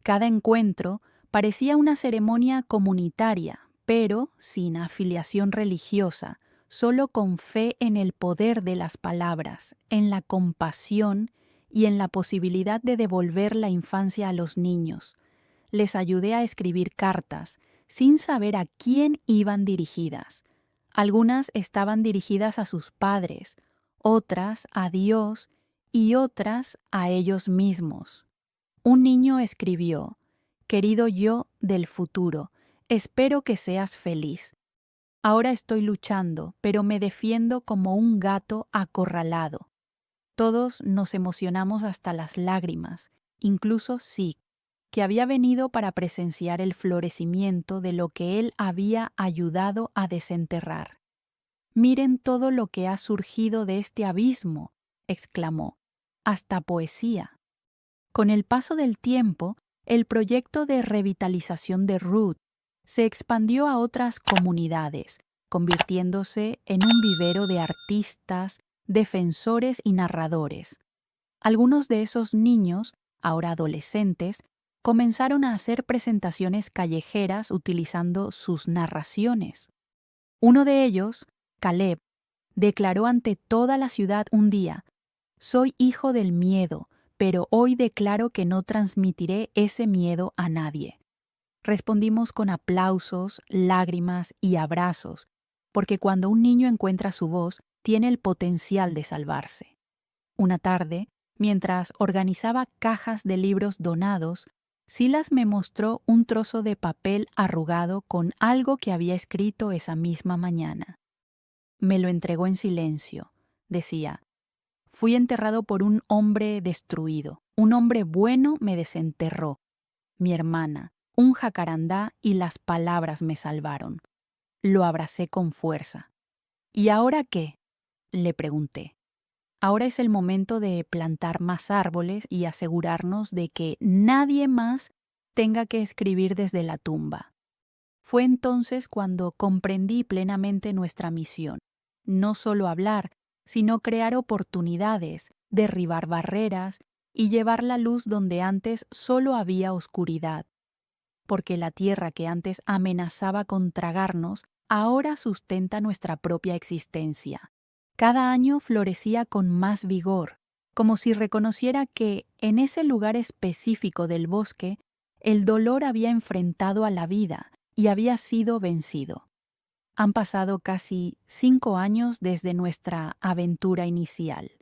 Cada encuentro parecía una ceremonia comunitaria, pero sin afiliación religiosa, solo con fe en el poder de las palabras, en la compasión y en la posibilidad de devolver la infancia a los niños. Les ayudé a escribir cartas, sin saber a quién iban dirigidas. Algunas estaban dirigidas a sus padres, otras a Dios y otras a ellos mismos. Un niño escribió: querido yo del futuro, espero que seas feliz. Ahora estoy luchando, pero me defiendo como un gato acorralado. Todos nos emocionamos hasta las lágrimas, incluso Zeke. que había venido para presenciar el florecimiento de lo que él había ayudado a desenterrar. «Miren todo lo que ha surgido de este abismo», exclamó, «hasta poesía». Con el paso del tiempo, el proyecto de revitalización de Ruth se expandió a otras comunidades, convirtiéndose en un vivero de artistas, defensores y narradores. Algunos de esos niños, ahora adolescentes, comenzaron a hacer presentaciones callejeras utilizando sus narraciones. Uno de ellos, Caleb, declaró ante toda la ciudad un día: «Soy hijo del miedo, pero hoy declaro que no transmitiré ese miedo a nadie». Respondimos con aplausos, lágrimas y abrazos, porque cuando un niño encuentra su voz, tiene el potencial de salvarse. Una tarde, mientras organizaba cajas de libros donados, Silas me mostró un trozo de papel arrugado con algo que había escrito esa misma mañana. Me lo entregó en silencio. Decía: «Fui enterrado por un hombre destruido. Un hombre bueno me desenterró. Mi hermana, un jacarandá y las palabras me salvaron». Lo abracé con fuerza. «¿Y ahora qué?», le pregunté. «Ahora es el momento de plantar más árboles y asegurarnos de que nadie más tenga que escribir desde la tumba». Fue entonces cuando comprendí plenamente nuestra misión: no solo hablar, sino crear oportunidades, derribar barreras y llevar la luz donde antes solo había oscuridad. Porque la tierra que antes amenazaba con tragarnos, ahora sustenta nuestra propia existencia. Cada año florecía con más vigor, como si reconociera que, en ese lugar específico del bosque, el dolor había enfrentado a la vida y había sido vencido. Han pasado casi 5 años desde nuestra aventura inicial.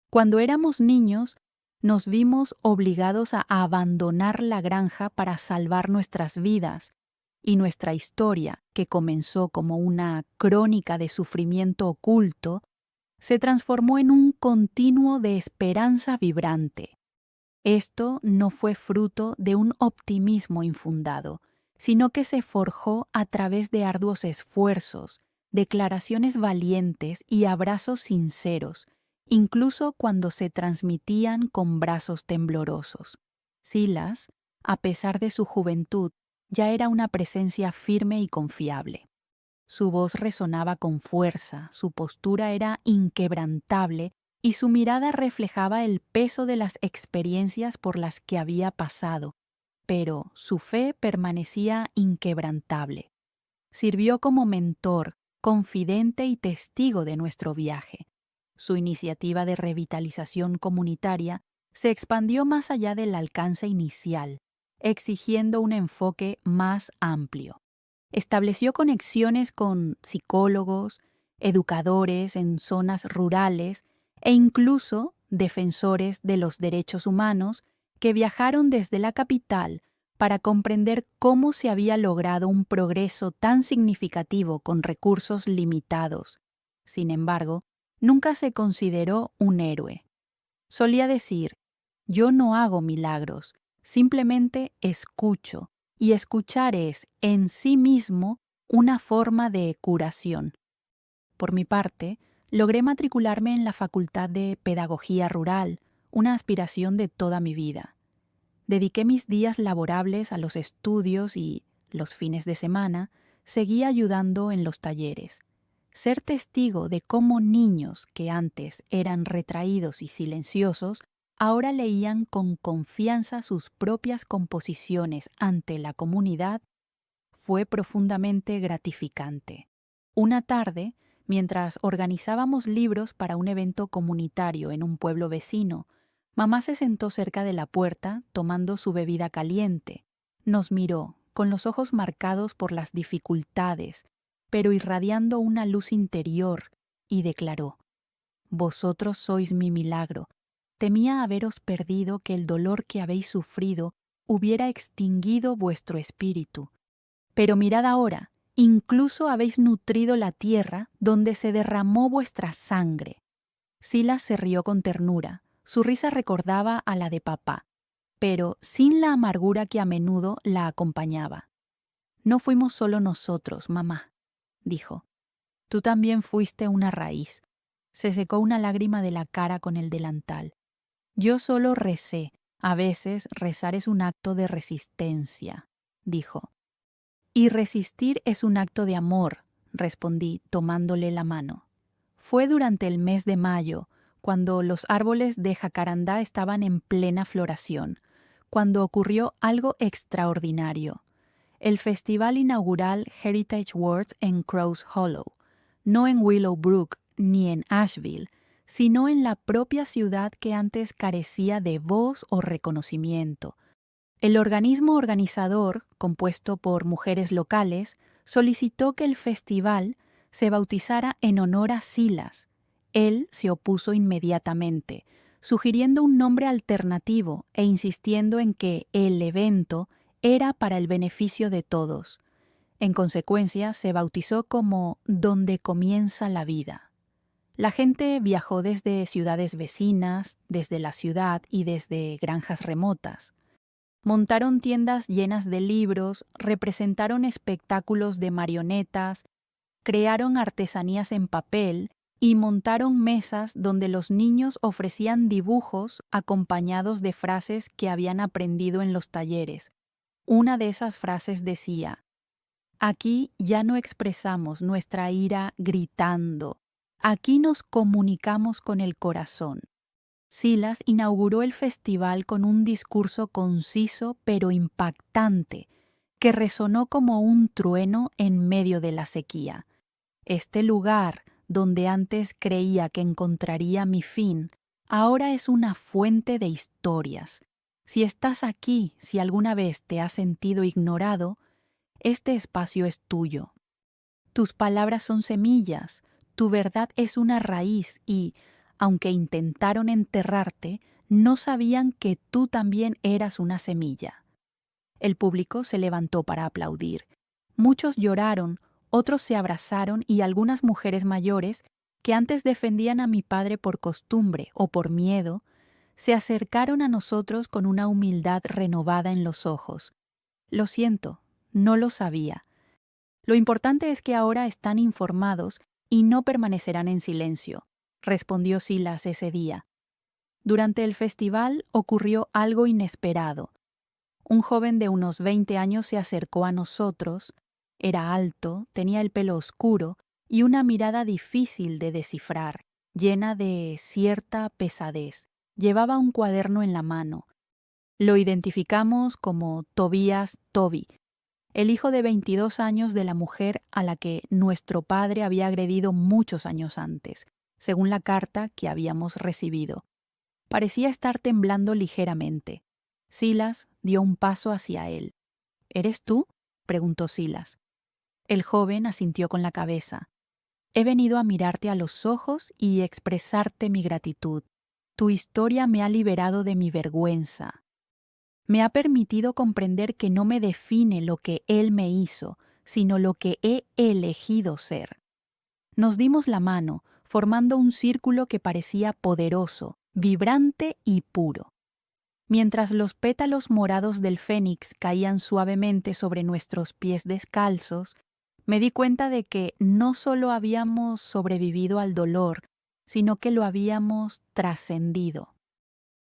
Cuando éramos niños, nos vimos obligados a abandonar la granja para salvar nuestras vidas, y nuestra historia, que comenzó como una crónica de sufrimiento oculto, se transformó en un continuo de esperanza vibrante. Esto no fue fruto de un optimismo infundado, sino que se forjó a través de arduos esfuerzos, declaraciones valientes y abrazos sinceros, incluso cuando se transmitían con brazos temblorosos. Silas, a pesar de su juventud, ya era una presencia firme y confiable. Su voz resonaba con fuerza, su postura era inquebrantable y su mirada reflejaba el peso de las experiencias por las que había pasado, pero su fe permanecía inquebrantable. Sirvió como mentor, confidente y testigo de nuestro viaje. Su iniciativa de revitalización comunitaria se expandió más allá del alcance inicial, exigiendo un enfoque más amplio. Estableció conexiones con psicólogos, educadores en zonas rurales e incluso defensores de los derechos humanos que viajaron desde la capital para comprender cómo se había logrado un progreso tan significativo con recursos limitados. Sin embargo, nunca se consideró un héroe. Solía decir: «Yo no hago milagros, simplemente escucho», y escuchar es, en sí mismo, una forma de curación. Por mi parte, logré matricularme en la Facultad de Pedagogía Rural, una aspiración de toda mi vida. Dediqué mis días laborables a los estudios y, los fines de semana, seguí ayudando en los talleres. Ser testigo de cómo niños que antes eran retraídos y silenciosos, ahora leían con confianza sus propias composiciones ante la comunidad, fue profundamente gratificante. Una tarde, mientras organizábamos libros para un evento comunitario en un pueblo vecino, mamá se sentó cerca de la puerta tomando su bebida caliente. Nos miró, con los ojos marcados por las dificultades, pero irradiando una luz interior, y declaró: «Vosotros sois mi milagro. Temía haberos perdido, que el dolor que habéis sufrido hubiera extinguido vuestro espíritu. Pero mirad ahora, incluso habéis nutrido la tierra donde se derramó vuestra sangre». Silas se rió con ternura. Su risa recordaba a la de papá. pero sin la amargura que a menudo la acompañaba. No fuimos solo nosotros, mamá, dijo. Tú también fuiste una raíz. Se secó una lágrima de la cara con el delantal. Yo solo recé. A veces rezar es un acto de resistencia, dijo. Y resistir es un acto de amor, respondí tomándole la mano. Fue durante el mes de mayo, cuando los árboles de jacarandá estaban en plena floración, cuando ocurrió algo extraordinario. El festival inaugural Heritage World en Crows Hollow, no en Willowbrook ni en Asheville, sino en la propia ciudad que antes carecía de voz o reconocimiento. El organismo organizador, compuesto por mujeres locales, solicitó que el festival se bautizara en honor a Silas. Él se opuso inmediatamente, sugiriendo un nombre alternativo e insistiendo en que el evento era para el beneficio de todos. En consecuencia, se bautizó como Donde comienza la vida. La gente viajó desde ciudades vecinas, desde la ciudad y desde granjas remotas. Montaron tiendas llenas de libros, representaron espectáculos de marionetas, crearon artesanías en papel y montaron mesas donde los niños ofrecían dibujos acompañados de frases que habían aprendido en los talleres. Una de esas frases decía: aquí ya no expresamos nuestra ira gritando, aquí nos comunicamos con el corazón. Silas inauguró el festival con un discurso conciso pero impactante, que resonó como un trueno en medio de la sequía. Este lugar, donde antes creía que encontraría mi fin, ahora es una fuente de historias. Si estás aquí, si alguna vez te has sentido ignorado, este espacio es tuyo. Tus palabras son semillas, tu verdad es una raíz y, aunque intentaron enterrarte, no sabían que tú también eras una semilla. El público se levantó para aplaudir. Muchos lloraron, otros se abrazaron y algunas mujeres mayores, que antes defendían a mi padre por costumbre o por miedo, se acercaron a nosotros con una humildad renovada en los ojos. Lo siento, no lo sabía. Lo importante es que ahora están informados y no permanecerán en silencio, respondió Silas ese día. Durante el festival ocurrió algo inesperado. Un joven de unos 20 años se acercó a nosotros. Era alto, tenía el pelo oscuro y una mirada difícil de descifrar, llena de cierta pesadez. Llevaba un cuaderno en la mano. Lo identificamos como Tobias Toby, el hijo de 22 años de la mujer a la que nuestro padre había agredido muchos años antes, según la carta que habíamos recibido. Parecía estar temblando ligeramente. Silas dio un paso hacia él. ¿Eres tú?, preguntó Silas. El joven asintió con la cabeza. He venido a mirarte a los ojos y expresarte mi gratitud. Tu historia me ha liberado de mi vergüenza. Me ha permitido comprender que no me define lo que él me hizo, sino lo que he elegido ser. Nos dimos la mano, formando un círculo que parecía poderoso, vibrante y puro. Mientras los pétalos morados del fénix caían suavemente sobre nuestros pies descalzos, me di cuenta de que no solo habíamos sobrevivido al dolor, sino que lo habíamos trascendido.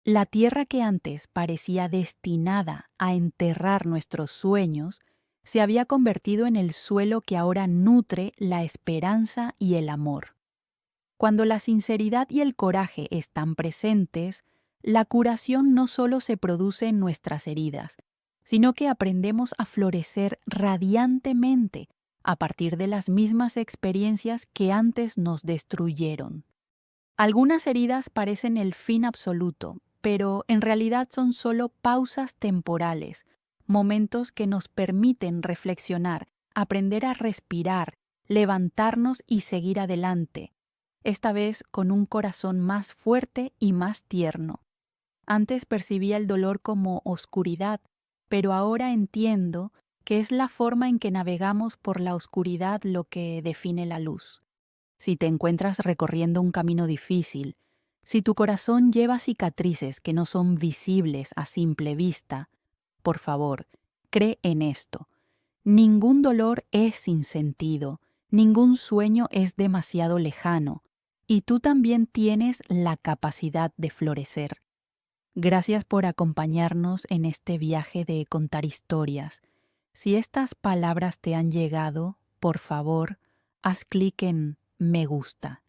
La tierra que antes parecía destinada a enterrar nuestros sueños se había convertido en el suelo que ahora nutre la esperanza y el amor. Cuando la sinceridad y el coraje están presentes, la curación no solo se produce en nuestras heridas, sino que aprendemos a florecer radiantemente a partir de las mismas experiencias que antes nos destruyeron. Algunas heridas parecen el fin absoluto, pero en realidad son solo pausas temporales, momentos que nos permiten reflexionar, aprender a respirar, levantarnos y seguir adelante, esta vez con un corazón más fuerte y más tierno. Antes percibía el dolor como oscuridad, pero ahora entiendo que es la forma en que navegamos por la oscuridad lo que define la luz. Si te encuentras recorriendo un camino difícil, Si tu corazón lleva cicatrices que no son visibles a simple vista, por favor, cree en esto. Ningún dolor es sin sentido, ningún sueño es demasiado lejano, y tú también tienes la capacidad de florecer. Gracias por acompañarnos en este viaje de contar historias. Si estas palabras te han llegado, por favor, haz clic en me gusta.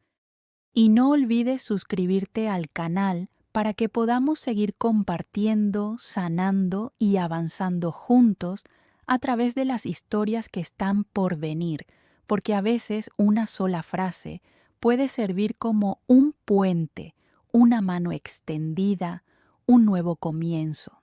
Y no olvides suscribirte al canal para que podamos seguir compartiendo, sanando y avanzando juntos a través de las historias que están por venir, porque a veces una sola frase puede servir como un puente, una mano extendida, un nuevo comienzo.